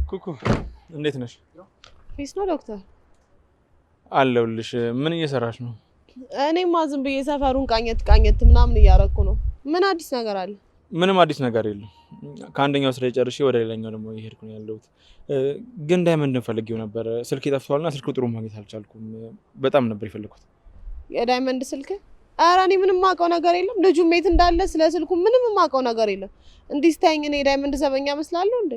ኩኩ እንዴት ነሽ? ፊስ ነው ዶክተር? አለሁልሽ። ምን እየሰራሽ ነው? እኔማ ዝም ብዬ ሰፈሩን ቃኘት ምናምን እያረኩ ነው። ምን አዲስ ነገር አለ? ምንም አዲስ ነገር የለም። ከአንደኛው ስራ ጨርሼ ወደ ሌላኛው ደግሞ እየሄድኩ ነው ያለሁት። ግን ዳይመንድን ፈልጌው ነበር። ስልክ ጠፍቷልና ስልኩ ጥሩ ማግኘት አልቻልኩም። በጣም ነበር የፈለኩት። የዳይመንድ ስልክ? ኧረ እኔ ምንም የማውቀው ነገር የለም። ልጁ የት እንዳለ ስለ ስልኩ ምንም የማውቀው ነገር የለም። እንዲህ ስታይኝ እኔ የዳይመንድ ዘበኛ እመስላለሁ እንዴ?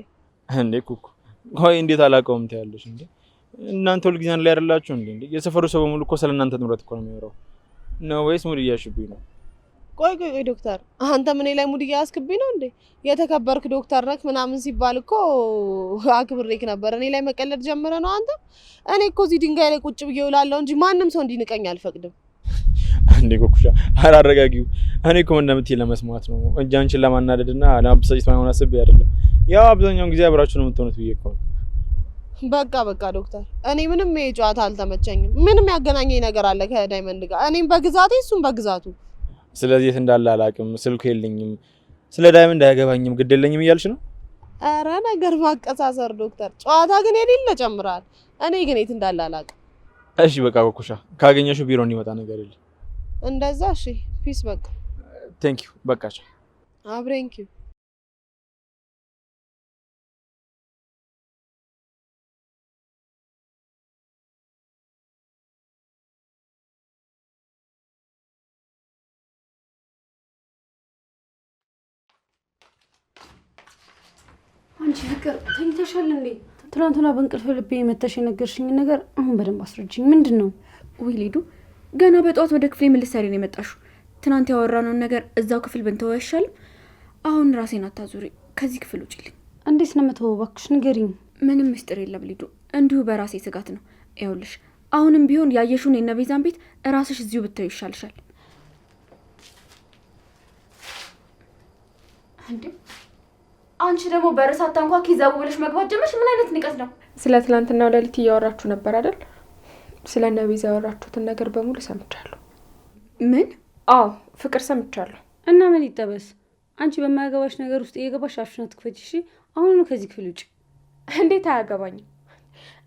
እንዴ ኩኩ ቆይ እንዴት አላውቀውም ትያለሽ እንዴ? እናንተ ሁልጊዜ አንድ ላይ አይደላችሁ እንዴ? የሰፈሩ ሰው በሙሉ እኮ ስለእናንተ ንብረት እኮ ነው የሚያወራው። ነው ወይስ ሙድ እያያሽብኝ ነው? ቆይ ዶክተር አንተ ምን ላይ ሙድ እያያስክብኝ ነው እንዴ? የተከበርክ ዶክተር ነክ ምናምን ሲባል እኮ አክብሬክ ነበር። እኔ ላይ መቀለድ ጀምረ ነው አንተ? እኔ እኮ እዚህ ድንጋይ ላይ ቁጭ ብዬ እውላለሁ እንጂ ማንም ሰው እንዲንቀኝ አልፈቅድም። እንዴ ኩኩሻ አላረጋጊው። እኔ እኮ እንደምትይ ለመስማት ነው እንጂ አንቺን ለማናደድና ለማብሰጭት ማይሆን አስቤ አይደለም። ያው አብዛኛውን ጊዜ አብራችሁ ነው የምትሆኑት ብዬ እኮ ነው። በቃ ዶክተር እኔ ምንም የጨዋታ አልተመቸኝም። ምንም ያገናኘኝ ነገር አለ ከዳይመንድ ጋር? እኔም በግዛቴ እሱም በግዛቱ። ስለዚህ የት እንዳለ አላውቅም፣ ስልኩ የለኝም፣ ስለ ዳይመንድ አያገባኝም፣ ግድ የለኝም እያልሽ ነው? ኧረ ነገር ማቀሳሰር ዶክተር። ጨዋታ ግን የሌለ ጨምራል። እኔ ግን የት እንዳለ አላውቅም። እሺ በቃ ኩኩሻ ካገኘሽው ቢሮ እንዲመጣ ነገር የለም። እንደዛ እሺ ፒስ በቃ ቴንክ ዩ በቃ ቻው። አብሬንክ ዩ አንቺ ፍቅር ተኝተሻል እንዴ? ትናንትና በእንቅልፍ ልቤ መተሽ የነገርሽኝ ነገር አሁን በደንብ አስረጅኝ። ምንድን ነው? ወይ ሊዱ ገና በጠዋት ወደ ክፍሌ ምን ልትሰሪ ነው የመጣሽው? ትናንት ያወራነውን ነገር እዛው ክፍል ብንተወው አይሻልም? አሁን ራሴን አታዙሪ፣ ከዚህ ክፍል ውጪልኝ። እንዴት ነው የምትወው? እባክሽ ንገሪኝ። ምንም ምስጢር የለም ሊዱ፣ እንዲሁ በራሴ ስጋት ነው። ይኸውልሽ አሁንም ቢሆን ያየሽውን የነቤዛን ቤት እራስሽ እዚሁ ብታዩ ይሻልሻል። እንዴ አንቺ ደግሞ በርሳታ እንኳን ኪዛቡ ብለሽ መግባት ጀመርሽ። ምን አይነት ንቀት ነው? ስለ ትላንትናው ሌሊት እያወራችሁ ነበር አይደል? ስለ ነቤዛ ያወራችሁትን ነገር በሙሉ ሰምቻለሁ። ምን? አዎ ፍቅር ሰምቻለሁ። እና ምን ይጠበስ? አንቺ በማያገባሽ ነገር ውስጥ እየገባሽ አፍሽን አትክፈቺ እሺ? አሁን ነው ከዚህ ክፍል ውጭ። እንዴት አያገባኝም?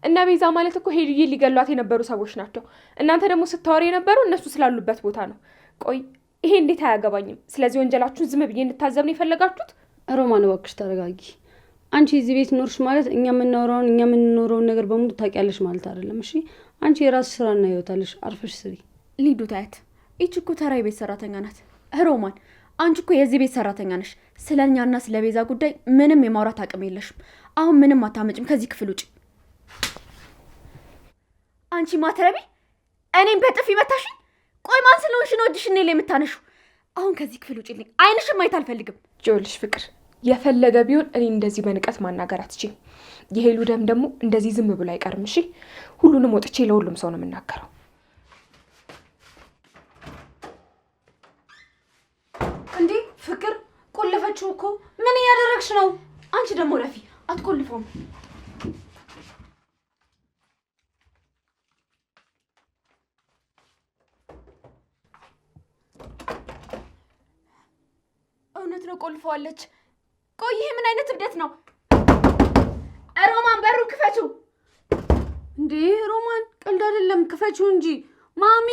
እነ ቤዛ ማለት እኮ ሄሉዬ ሊገሏት የነበሩ ሰዎች ናቸው። እናንተ ደግሞ ስታወሪ የነበሩ እነሱ ስላሉበት ቦታ ነው። ቆይ ይሄ እንዴት አያገባኝም? ስለዚህ ወንጀላችሁን ዝም ብዬ እንድታዘብ ነው የፈለጋችሁት? ሮማን እባክሽ ተረጋጊ። አንቺ እዚህ ቤት ኖርሽ ማለት እኛ የምንኖረውን ነገር በሙሉ ታውቂያለሽ ማለት አይደለም እሺ? አንቺ የራስሽ ስራና ህይወት አለሽ፣ አርፈሽ ስሪ። ሊዱ ታያት፣ ይቺ እኮ ተራ የቤት ሰራተኛ ናት። ሮማን አንቺ እኮ የዚህ ቤት ሰራተኛ ነሽ። ስለ እኛና ስለ ቤዛ ጉዳይ ምንም የማውራት አቅም የለሽም። አሁን ምንም አታመጭም። ከዚህ ክፍል ውጭ። አንቺ ማትረቢ፣ እኔም በጥፊ መታሽኝ። ቆይ ማን ስለሆንሽ ነው እጅሽ እኔ ላይ የምታነሺው? አሁን ከዚህ ክፍል ውጭልኝ። አይንሽም ማየት አልፈልግም። ጆልሽ ፍቅር የፈለገ ቢሆን እኔ እንደዚህ በንቀት ማናገር አትችይም። የሄሉ ደም ደግሞ እንደዚህ ዝም ብሎ አይቀርም እሺ? ሁሉንም ወጥቼ ለሁሉም ሰው ነው የምናገረው። እንዴ ፍቅር ቆለፈችው እኮ። ምን እያደረግሽ ነው? አንቺ ደግሞ ረፊ አትቆልፈውም። እውነት ነው ቆልፈዋለች። ቆይ ይሄ ምን አይነት እብደት ነው? ሮማን በሩን ክፈችው። እንዴ ሮማን ቀልድ አይደለም፣ ክፈችው እንጂ ማሚ።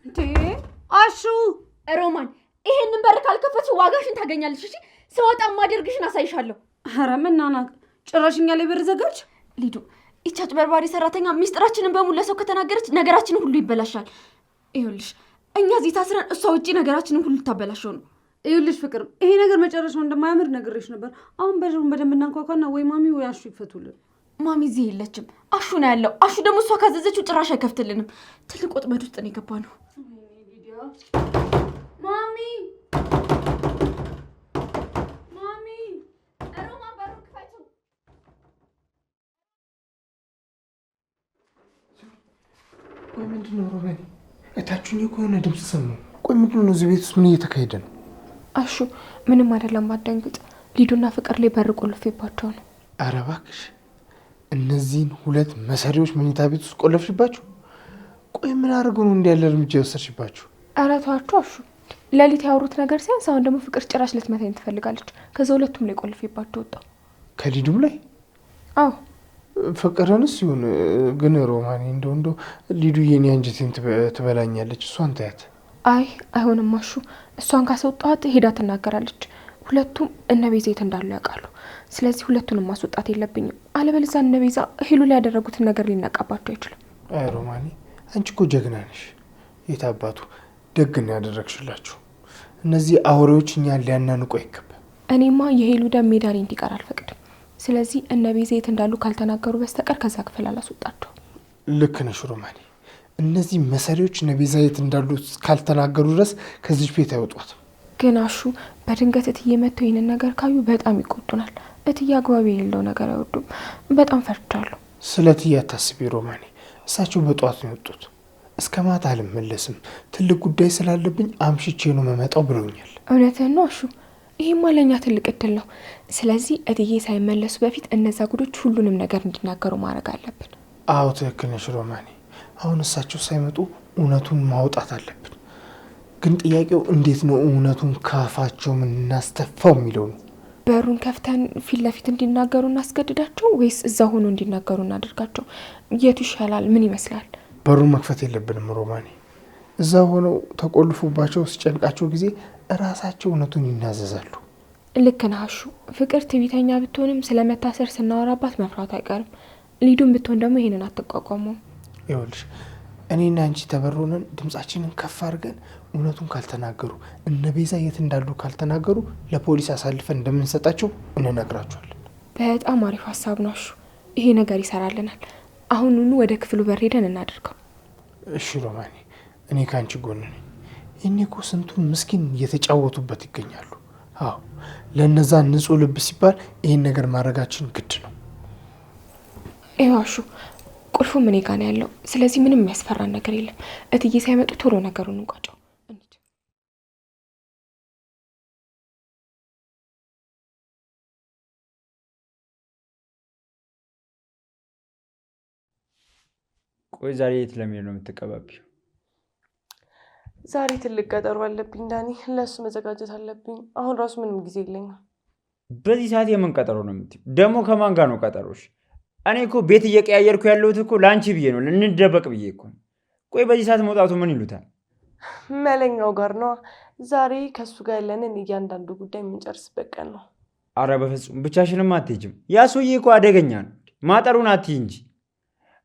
እንዴ አሹ። ሮማን ይሄንን በር ካልከፈችው ዋጋሽን ታገኛለሽ እሺ? ስወጣ ማደርግሽን አሳይሻለሁ። ኧረ መናናቅ ጭራሽኛ ላይ በር ዘጋች። ሊዱ ይቻጭ በርባሪ ሰራተኛ ሚስጥራችንን በሙሉ ለሰው ከተናገረች ነገራችንን ሁሉ ይበላሻል። ይኸውልሽ እኛ እዚህ ታስረን እሷ ውጪ ነገራችንን ሁሉ ታበላሸው ነው። ይኸውልሽ ፍቅር ይሄ ነገር መጨረሻው እንደማያምር ነግሬሽ ነበር። አሁን በሩን በደንብ እናንኳኳና ወይ ማሚ ወይ አሹ ይፈቱልን። ማሚ እዚህ የለችም፣ አሹ ነው ያለው። አሹ ደግሞ እሷ ካዘዘችው ጭራሽ አይከፍትልንም። ትልቅ ወጥመድ ውስጥ ነው የገባ ነው። ማሚ ማሚ ሮማን በሩን ክፈችው። ቆይ ምንድን ነው ሮማን? እታችሁኝ እኮ የሆነ ድምፅ ሰማሁ። ቆይ ምንድን ነው እዚህ ቤት ውስጥ ምን እየተካሄደ ነው? አሹ ምንም አይደለም፣ አትደንግጥ። ሊዱና ፍቅር ላይ በር ቆልፌባቸው ነው። ኧረ እባክሽ እነዚህን ሁለት መሰሪዎች መኝታ ቤት ውስጥ ቆለፍሽባችሁ? ቆይ ምን አድርገው ነው እንዲህ ያለ እርምጃ የወሰድሽባችሁ? ኧረ ተዋችሁ አሹ። ሌሊት ያወሩት ነገር ሲያንስ አሁን ደግሞ ፍቅር ጭራሽ ልትመታኝ ትፈልጋለች። ከዛ ሁለቱም ላይ ቆልፌባቸው ወጣሁ። ከሊዱም ላይ? አዎ ፍቅርንስ ይሁን ግን ሮማኔ እንደው ሊዱ የኔ አንጀቴን ትበላኛለች። እሷን ታያት። አይ አይሆንም አሹ። እሷን ካስወጣት ሄዳ ትናገራለች። ሁለቱም እነ ቤዛ የት እንዳሉ ያውቃሉ። ስለዚህ ሁለቱንም ማስወጣት የለብኝም። አለበለዚያ እነ ቤዛ ሄሉ ላይ ያደረጉትን ነገር ሊነቃባቸው አይችልም። አይ ሮማኔ አንቺ እኮ ጀግና ነሽ። የት አባቱ ደግን ያደረግሽላችሁ። እነዚህ አውሬዎች እኛን ሊያናንቁ አይገባም። እኔማ የሄሉ ደም ሜዳ ላይ እንዲቀር አልፈቅድም። ስለዚህ እነ ቤዛ የት እንዳሉ ካልተናገሩ በስተቀር ከዛ ክፍል አላስወጣቸው። ልክ ነሽ ሮማኔ። እነዚህ መሰሪዎች እነ ቤዛ የት እንዳሉ ካልተናገሩ ድረስ ከዚህ ቤት አይወጧትም። ግን አሹ በድንገት እትዬ መጥተው ይህንን ነገር ካዩ በጣም ይቆጡናል። እትዬ አግባብ የሌለው ነገር አይወዱም። በጣም ፈርቻለሁ። ስለ እትዬ አታስቢ ሮማኔ። እሳቸው በጠዋት ነው የወጡት። እስከ ማታ አልመለስም፣ ትልቅ ጉዳይ ስላለብኝ አምሽቼ ነው መመጣው ብለውኛል። እውነትህን ነው አሹ። ይህማ ለእኛ ትልቅ እድል ነው። ስለዚህ እትዬ ሳይመለሱ በፊት እነዛ ጉዶች ሁሉንም ነገር እንዲናገሩ ማድረግ አለብን። አዎ ትክክል ነሽ ሮማኔ። አሁን እሳቸው ሳይመጡ እውነቱን ማውጣት አለብን። ግን ጥያቄው እንዴት ነው እውነቱን ካፋቸው የምናስተፋው የሚለው ነው። በሩን ከፍተን ፊት ለፊት እንዲናገሩ እናስገድዳቸው ወይስ እዛ ሆኖ እንዲናገሩ እናደርጋቸው? የቱ ይሻላል? ምን ይመስላል? በሩን መክፈት የለብንም ሮማኔ። እዛ ሆነው ተቆልፎባቸው ሲጨንቃቸው ጊዜ እራሳቸው እውነቱን ይናዘዛሉ። ልክ ነህ አሹ። ፍቅር ትዕቢተኛ ብትሆንም ስለመታሰር ስናወራባት መፍራቱ አይቀርም። ሊዱን ብትሆን ደግሞ ይሄንን አትቋቋመውም። ይኸውልሽ እኔና አንቺ ተበሮነን ድምጻችንን ከፍ አድርገን እውነቱን ካልተናገሩ እነ ቤዛ የት እንዳሉ ካልተናገሩ ለፖሊስ አሳልፈን እንደምንሰጣቸው እንነግራቸዋለን። በጣም አሪፍ ሀሳብ ነው አሹ። ይሄ ነገር ይሰራልናል። አሁኑኑ ወደ ክፍሉ በር ሄደን እናድርገው። እሺ ሮማኔ። እኔ ከአንቺ ጎን ነኝ። እኔ እኮ ስንቱን ምስኪን እየተጫወቱበት ይገኛሉ። አዎ ለነዛ ንጹህ ልብ ሲባል ይህን ነገር ማድረጋችን ግድ ነው። ይዋሹ ቁልፉ ምን ጋር ነው ያለው። ስለዚህ ምንም የሚያስፈራን ነገር የለም። እትዬ ሳይመጡ ቶሎ ነገሩን እንቋጨው። ቆይ ዛሬ የት ለመሄድ ነው የምትቀባቢው? ዛሬ ትልቅ ቀጠሮ አለብኝ ዳኒ፣ ለእሱ መዘጋጀት አለብኝ። አሁን ራሱ ምንም ጊዜ የለኝም። በዚህ ሰዓት የምን ቀጠሮ ነው የምትይው? ደግሞ ከማን ጋር ነው ቀጠሮሽ? እኔ እኮ ቤት እየቀያየርኩ ያለሁት እኮ ለአንቺ ብዬ ነው፣ ልንደበቅ ብዬ እኮ። ቆይ በዚህ ሰዓት መውጣቱ ምን ይሉታል? መለኛው ጋር ነዋ። ዛሬ ከእሱ ጋር ያለንን እያንዳንዱ ጉዳይ የምንጨርስበት ቀን ነው። አረ በፍጹም ብቻሽንም አትሄጂም። ያ ሰውዬ እኮ አደገኛ ነው። ማጠሩን አትይ እንጂ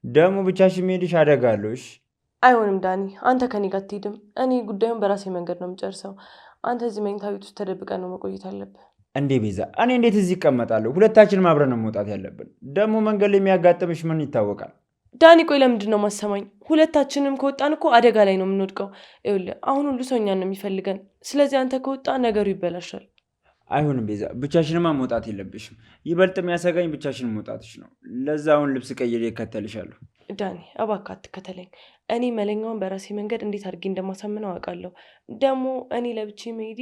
ደግሞ ብቻሽን መሄድሽ አደጋ አለው። እሺ አይሆንም ዳኒ፣ አንተ ከኔ ጋር አትሄድም። እኔ ጉዳዩን በራሴ መንገድ ነው የምጨርሰው። አንተ እዚህ መኝታ ቤት ውስጥ ተደብቀን ነው መቆየት አለብህ። እንዴ ቤዛ፣ እኔ እንዴት እዚህ እቀመጣለሁ? ሁለታችንም አብረን ነው መውጣት ያለብን። ደግሞ መንገድ ላይ የሚያጋጥምሽ ምን ይታወቃል? ዳኒ ቆይ ለምንድን ነው ማሰማኝ? ሁለታችንም ከወጣን እኮ አደጋ ላይ ነው የምንወድቀው። ይኸውልህ አሁን ሁሉ ሰው እኛን ነው የሚፈልገን። ስለዚህ አንተ ከወጣ ነገሩ ይበላሻል። አይሆንም ቤዛ፣ ብቻሽንማ መውጣት የለብሽም። ይበልጥ የሚያሰጋኝ ብቻሽን መውጣትሽ ነው። ለዛ አሁን ልብስ ቀይሬ እከተልሻለሁ። ዳኒ እባክህ አትከተለኝ። እኔ መለኛውን በራሴ መንገድ እንዴት አድርጌ እንደማሳምነው አውቃለሁ። ደግሞ እኔ ለብቼ መሄዴ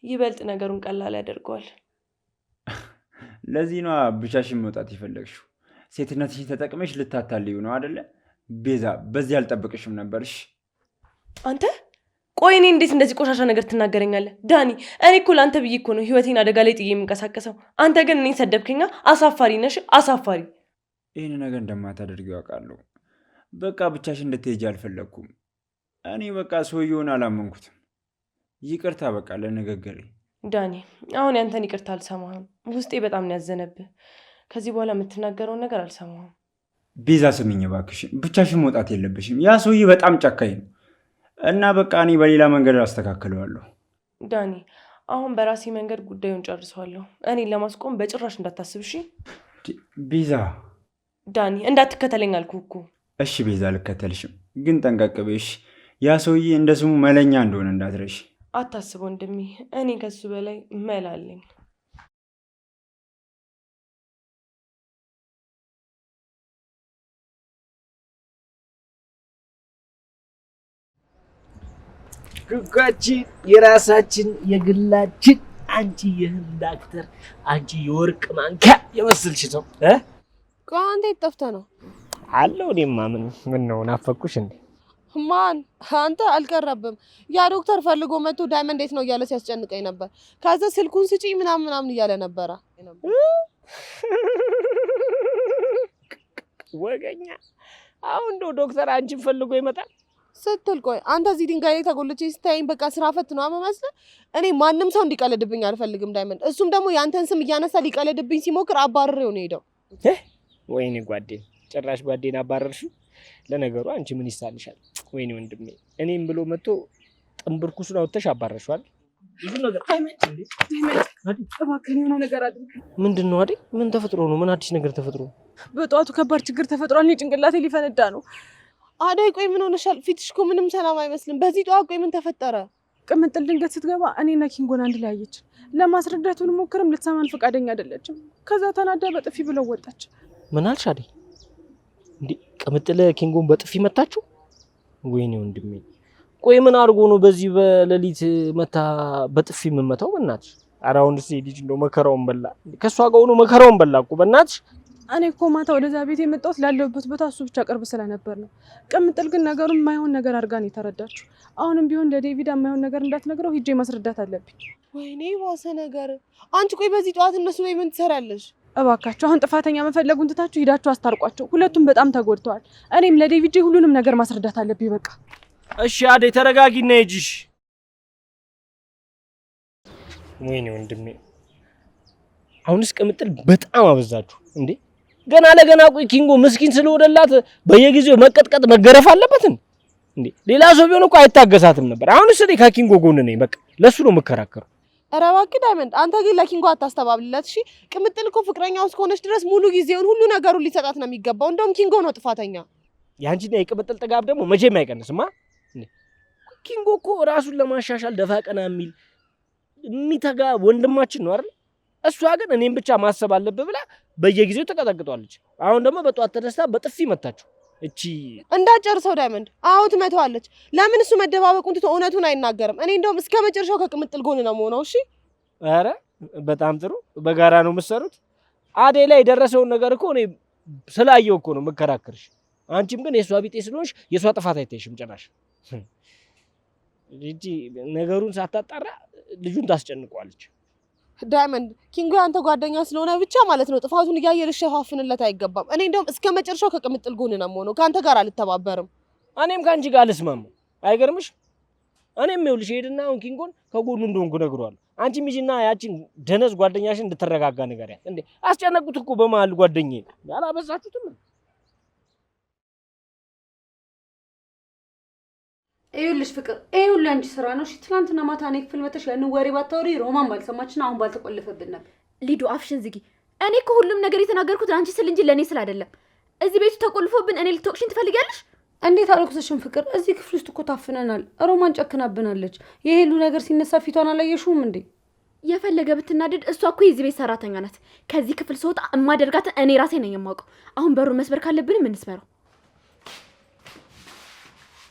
ይበልጥ ነገሩን ቀላል ያደርገዋል። ለዚህ ነዋ ብቻሽን መውጣት የፈለግሽው። ሴትነትሽን ተጠቅመሽ ልታታልዩ ነው አደለ? ቤዛ፣ በዚህ አልጠብቅሽም ነበርሽ። አንተ ቆይ እኔ እንዴት እንደዚህ ቆሻሻ ነገር ትናገረኛለህ? ዳኒ እኔ እኮ ለአንተ ብዬ እኮ ነው ህይወቴን አደጋ ላይ ጥዬ የምንቀሳቀሰው። አንተ ግን እኔን ሰደብከኛ። አሳፋሪ ነሽ፣ አሳፋሪ። ይህን ነገር እንደማታደርጊው አውቃለሁ። በቃ ብቻሽን እንድትሄጂ አልፈለግኩም። እኔ በቃ ሰውየውን አላመንኩትም። ይቅርታ በቃ ለንግግሬ። ዳኒ አሁን ያንተን ይቅርታ አልሰማህም። ውስጤ በጣም ነው ያዘነብህ። ከዚህ በኋላ የምትናገረውን ነገር አልሰማህም። ቤዛ ስሚኝ እባክሽን፣ ብቻሽን መውጣት የለብሽም። ያ ሰውዬ በጣም ጨካኝ ነው እና በቃ እኔ በሌላ መንገድ አስተካክለዋለሁ። ዳኒ አሁን በራሴ መንገድ ጉዳዩን ጨርሰዋለሁ። እኔን ለማስቆም በጭራሽ እንዳታስብ እሺ? ቤዛ። ዳኒ እንዳትከተለኝ አልኩህ እኮ። እሺ ቤዛ አልከተልሽም፣ ግን ጠንቀቅ በይ እሺ። ያ ሰውዬ እንደ ስሙ መለኛ እንደሆነ እንዳትረሺ። አታስብ ወንድሜ፣ እኔ ከሱ በላይ መላ አለኝ። ዱካችን የራሳችን የግላችን። አንቺ የህንድ አክተር፣ አንቺ የወርቅ ማንኪያ የመሰልሽ ሰው ቆይ አንተ የት ጠፍተህ ነው? አለው። እኔማ ምን ነው ናፈኩሽ እንዴ? ማን አንተ? አልቀረብም። ያ ዶክተር ፈልጎ መጥቶ ዳይመንድ እንዴት ነው እያለ ሲያስጨንቀኝ ነበር። ከዛ ስልኩን ስጪ ምናምን እያለ ነበረ። ወገኛ። አሁን እንደው ዶክተር አንቺን ፈልጎ ይመጣል ስትል ቆይ አንተ እዚህ ድንጋይ ላይ ተጎልቼ ስታይኝ በቃ ስራ ፈት ነው የምመስልህ? እኔ ማንም ሰው እንዲቀለድብኝ አልፈልግም ዳይመንድ። እሱም ደግሞ ያንተን ስም እያነሳ ሊቀለድብኝ ሲሞክር አባርሬው ነው ሄደው። ወይኔ ጓዴን፣ ጭራሽ ጓዴን አባረርሽው። ለነገሩ አንቺ ምን ይሳልሻል? ወይኔ ወንድሜ፣ እኔም ብሎ መጥቶ ጥንብርኩሱን አውጥተሽ አባረርሽዋል። ብዙ ነገር እባክህ የሆነ ነገር አድርግ። ምንድን ነው አይደል? ምን ተፈጥሮ ነው? ምን አዲስ ነገር ተፈጥሮ? በጠዋቱ ከባድ ችግር ተፈጥሯል። እኔ ጭንቅላቴ ሊፈነዳ ነው። አደይ ቆይ ምን ሆነሻል? ፊትሽ እኮ ምንም ሰላም አይመስልም። በዚህ ጠዋት ቆይ ምን ተፈጠረ? ቅምጥል ድንገት ስትገባ እኔና ኪንጎን አንድ ላይ አየችን። ለማስረዳት ብንሞክርም ልትሰማን ፈቃደኛ አይደለችም። ከዛ ተናዳ በጥፊ ብለው ወጣች። ምን አልሽ አደይ? እንዴ ቅምጥል ኪንጎን በጥፊ መታችሁ? ወይኔ ወንድሜ፣ ቆይ ምን አድርጎ ነው በዚህ በሌሊት መታ በጥፊ የምመታው? በእናትሽ ኧረ አሁንስ ልጅ እንደው መከራውን በላ። ከሷ ጋር ሆኖ መከራውን በላ እኮ በእናትሽ። እኔ እኮ ማታ ወደዛ ቤት የመጣሁት ላለሁበት ቦታ እሱ ብቻ ቅርብ ስለነበር ነው። ቅምጥል ግን ነገሩን የማይሆን ነገር አድርጋ ነው የተረዳችው። አሁንም ቢሆን ለዴቪድ የማይሆን ነገር እንዳትነግረው ሂጄ ማስረዳት አለብኝ። ወይኔ ዋሰ ነገር። አንቺ ቆይ በዚህ ጠዋት እነሱ ላይ ምን ትሰራለሽ? እባካችሁ አሁን ጥፋተኛ መፈለጉን ትታችሁ ሂዳችሁ አስታርቋቸው። ሁለቱም በጣም ተጎድተዋል። እኔም ለዴቪድ ሁሉንም ነገር ማስረዳት አለብኝ። በቃ እሺ አደይ ተረጋጊና ሂጂሽ። ወይኔ ወንድሜ፣ አሁንስ ቅምጥል በጣም አበዛችሁ እንዴ! ገና ለገና ቆይ ኪንጎ ምስኪን ስለወደላት በየጊዜው መቀጥቀጥ መገረፍ አለበትን እንዴ? ሌላ ሰው ቢሆን እኮ አይታገሳትም ነበር። አሁንስ እኔ ከኪንጎ ጎን ነኝ። በቃ ለሱ ነው የምከራከረው። ኧረ እባክህ ዳይመንድ፣ አንተ ግን ለኪንጎ አታስተባብልለት እሺ። ቅምጥል እኮ ፍቅረኛው እስከሆነች ድረስ ሙሉ ጊዜውን ሁሉ ነገሩን ሊሰጣት ነው የሚገባው። እንደውም ኪንጎ ነው ጥፋተኛ። ያንቺና የቅምጥል ጥጋብ ደግሞ መቼም አይቀንስማ። ኪንጎ እኮ ራሱን ለማሻሻል ደፋ ቀና የሚተጋ ወንድማችን ነው አይደል? እሷ ግን እኔም ብቻ ማሰብ አለብህ ብላ በየጊዜው ተቀጠቅጧለች። አሁን ደግሞ በጧት ተነስታ በጥፊ መታችሁ። እቺ እንዳጨርሰው ዳይመንድ፣ አዎ ትመታዋለች። ለምን እሱ መደባበቁን ትቶ እውነቱን አይናገርም? እኔ እንደውም እስከ መጨረሻው ከቅምጥል ጎን ነው የምሆነው። እሺ ኧረ በጣም ጥሩ፣ በጋራ ነው የምትሰሩት። አደይ ላይ የደረሰውን ነገር እኮ እኔ ስላየው እኮ ነው የምከራከርሽ። አንቺም ግን የእሷ ቢጤ ስለሆንሽ የእሷ ጥፋት አይታይሽም ጭራሽ። እቺ ነገሩን ሳታጣራ ልጁን ታስጨንቋለች። ዳይመንድ፣ ኪንጎ ያንተ ጓደኛ ስለሆነ ብቻ ማለት ነው ጥፋቱን እያየ ልሸፋፍንለት አይገባም። እኔ እንደውም እስከ መጨረሻው ከቅምጥል ጎን ነው የምሆነው። ከአንተ ጋር አልተባበርም። እኔም ከአንቺ ጋር አልስማማም። አይገርምሽ? እኔም ይኸውልሽ ሄድና አሁን ኪንጎን ከጎኑ እንደሆንኩ እነግረዋለሁ። አንቺም ሂጂና ያቺን ደነዝ ጓደኛሽን እንድትረጋጋ ንገሪያት። እንዴ አስጨነቁት እኮ በመሀል ጓደኛዬ። አላበዛችሁትም? ይኸውልሽ ፍቅር፣ ይሄ ሁሉ አንቺ ስራ ነው። እሺ ትናንትና ማታ እኔ ክፍል መተሽ ያንን ወሬ ባታወሪ ሮማን ባልሰማችን አሁን ባልተቆለፈብን ነበር። ሊዱ አፍሽን ዝጊ። እኔ እኮ ሁሉም ነገር የተናገርኩት ለአንቺ ስል እንጂ ለእኔ ስል አይደለም። እዚህ ቤቱ ተቆልፎብን እኔ ልትወቅሽኝ ትፈልጊያለሽ? እንዴት አልኩስሽም ፍቅር? እዚህ ክፍል ውስጥ እኮ ታፍነናል። ሮማን ጨክናብናለች። ይሄ ሁሉ ነገር ሲነሳ ፊቷን አላየሽውም እንዴ? የፈለገ ብትናደድ እሷ እኮ የዚህ ቤት ሰራተኛ ናት። ከዚህ ክፍል ስወጣ እማደርጋትን እኔ ራሴ ነኝ የማውቀው። አሁን በሩን መስበር ካለብንም እንስበረው።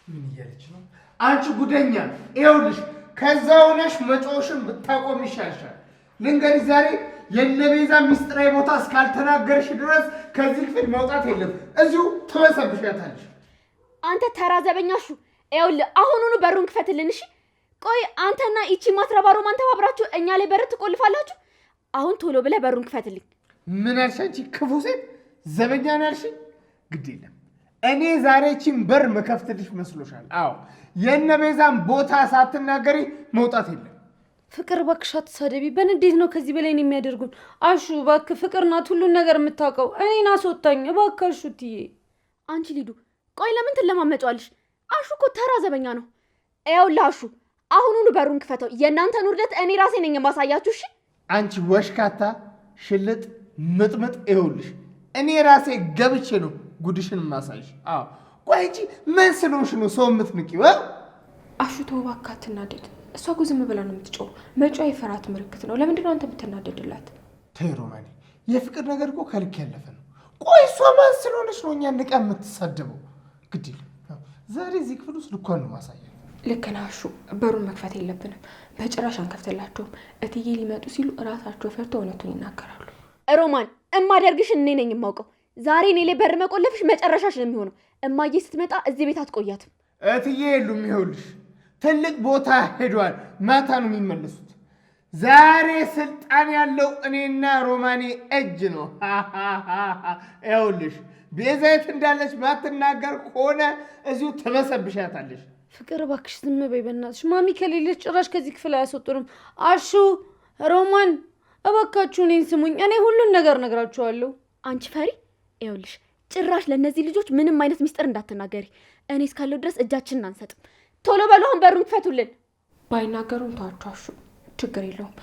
ምን እያለች ነው? አንቺ ጉደኛ! ይኸውልሽ ከዛ ሆነሽ መጮሽን ብታቆም ይሻልሻል። ልንገርሽ፣ ዛሬ የነቤዛ ሚስጥራዊ ቦታ እስካልተናገርሽ ድረስ ከዚህ ክፍል መውጣት የለም። እዚሁ ትበሰብሻታለሽ። አንተ ተራ ዘበኛሹ! ይኸውልህ አሁኑኑ በሩን ክፈትልን። እሺ ቆይ አንተና ይቺ ማትረባ ሮማን ተባብራችሁ እኛ ላይ በር ትቆልፋላችሁ? አሁን ቶሎ ብለህ በሩን ክፈትልኝ። ምን አልሽ አንቺ ክፉ ሴት? ዘበኛ ነው ያልሽኝ? ግድ የለም እኔ ዛሬ ቺን በር መከፍትልሽ መስሎሻል? አዎ የነቤዛን ቦታ ሳትናገሪ መውጣት የለም። ፍቅር እባክሽ አትሳደቢ። በንዴት ነው ከዚህ በላይ ነው የሚያደርጉን። አሹ እባክህ፣ ፍቅር ናት ሁሉን ነገር የምታውቀው። እኔን አስወጣኝ እባክህ አሹ ትዬ። አንቺ ሊዱ ቆይ ለምን ትለማመጫለሽ? አሹ እኮ ተራ ዘበኛ ነው። ይኸውልህ አሹ አሁኑኑ በሩን ክፈተው። የእናንተን ውርደት እኔ ራሴ ነኝ የማሳያችሁ። እሺ አንቺ ወሽካታ ሽልጥ ምጥምጥ፣ ይኸውልሽ እኔ ራሴ ገብቼ ነው ጉድሽን ማሳይሽ። አዎ ቆይ እንጂ ምን ስለሆንሽ ነው ሰው የምትንቂው? አሹ ተው እባክህ አትናደድ። እሷ እኮ ዝም ብላ ነው የምትጮው። መጮህ የፍርሃት ምልክት ነው። ለምንድን ነው አንተ የምትናደድላት? ተይ ሮማኔ፣ የፍቅር ነገር እኮ ከልክ ያለፈ ነው። ቆይ እሷ ማን ስለሆነች ነው እኛ ንቃ የምትሳደበው? ግድ የለም ዛሬ እዚህ ክፍል ውስጥ ልኳን ነው ማሳያ። ልክ ነህ አሹ፣ በሩን መክፈት የለብንም። በጭራሽ አንከፍትላቸውም። እትዬ ሊመጡ ሲሉ እራሳቸው ፈርተው እውነቱን ይናገራሉ። ሮማን እማደርግሽ እኔ ነኝ የማውቀው። ዛሬ እኔ ላይ በር መቆለፍሽ መጨረሻሽ ነው የሚሆነው። እማዬ ስትመጣ እዚህ ቤት አትቆያትም። እትዬ የሉም። ይኸውልሽ ትልቅ ቦታ ሄዷል። ማታ ነው የሚመለሱት። ዛሬ ስልጣን ያለው እኔና ሮማኔ እጅ ነው። ይኸውልሽ ቤዛ የት እንዳለች ማትናገር ከሆነ እዚሁ ትበሰብሻታለሽ። ፍቅር እባክሽ ዝም በይ በእናትሽ። ማሚ ከሌለች ጭራሽ ከዚህ ክፍል አያስወጡንም። አሹ ሮማን እባካችሁ እኔን ስሙኝ። እኔ ሁሉን ነገር ነግራችኋለሁ። አንቺ ፈሪ! ይኸውልሽ ጭራሽ ለእነዚህ ልጆች ምንም አይነት ሚስጥር እንዳትናገሪ። እኔ እስካለው ድረስ እጃችንን አንሰጥም። ቶሎ በሉ አሁን በሩን ክፈቱልን። ባይናገሩም ተዋቸው አሹ፣ ችግር የለውም።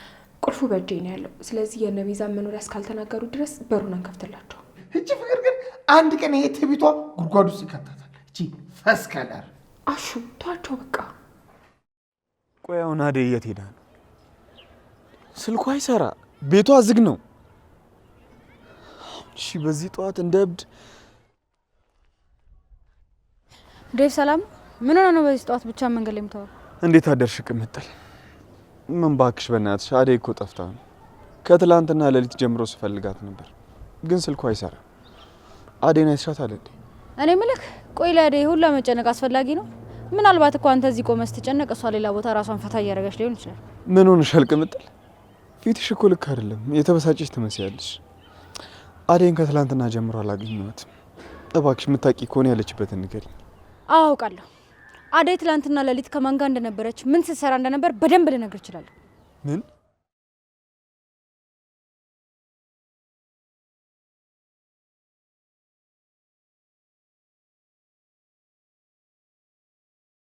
ቁልፉ በእጄ ነው ያለው። ስለዚህ የነቤዛን መኖሪያ እስካልተናገሩ ድረስ በሩን አንከፍትላቸው። እቺ ፍቅር ግን አንድ ቀን ይሄ ትቢቷ ጉድጓድ ውስጥ ይከታታል። እቺ ፈስከላር አሹ ተዋቸው በቃ። ቆይ አሁን አደይ የት ሄዳ ነው? ስልኳ አይሰራ፣ ቤቷ ዝግ ነው። እሺ በዚህ ጠዋት እንደ እብድ ዴቭ ሰላም፣ ምን ሆነ ነው በዚህ ጠዋት ብቻ መንገድ ላይ የምታወራው? እንዴት አደርሽ ቅምጥል? ምን ባክሽ በእናትሽ፣ አደይ እኮ ጠፍታ ነው። ከትላንትና ሌሊት ጀምሮ ስፈልጋት ነበር፣ ግን ስልኳ አይሰራ። አደይን አይተሻታል እንዴ? እኔ ምልክ፣ ቆይ ለአደይ ሁላ መጨነቅ አስፈላጊ ነው? ምናልባት እኮ አንተ እዚህ ቆመህ ስትጨነቅ እሷ ሌላ ቦታ ራሷን ፈታ እያደረገች ሊሆን ይችላል። ምን ሆነሻል ቅምጥል? ፊትሽ እኮ ልክ አይደለም፣ የተበሳጨሽ ትመስያለሽ። አደይን ከትላንትና ጀምሮ አላገኘኋትም። እባክሽ የምታውቂ ከሆነ ያለችበትን ንገሪኝ። አውቃለሁ። አደይ ትላንትና ሌሊት ከማን ጋር እንደነበረች ምን ስትሰራ እንደነበር በደንብ ልነግር እችላለሁ። ምን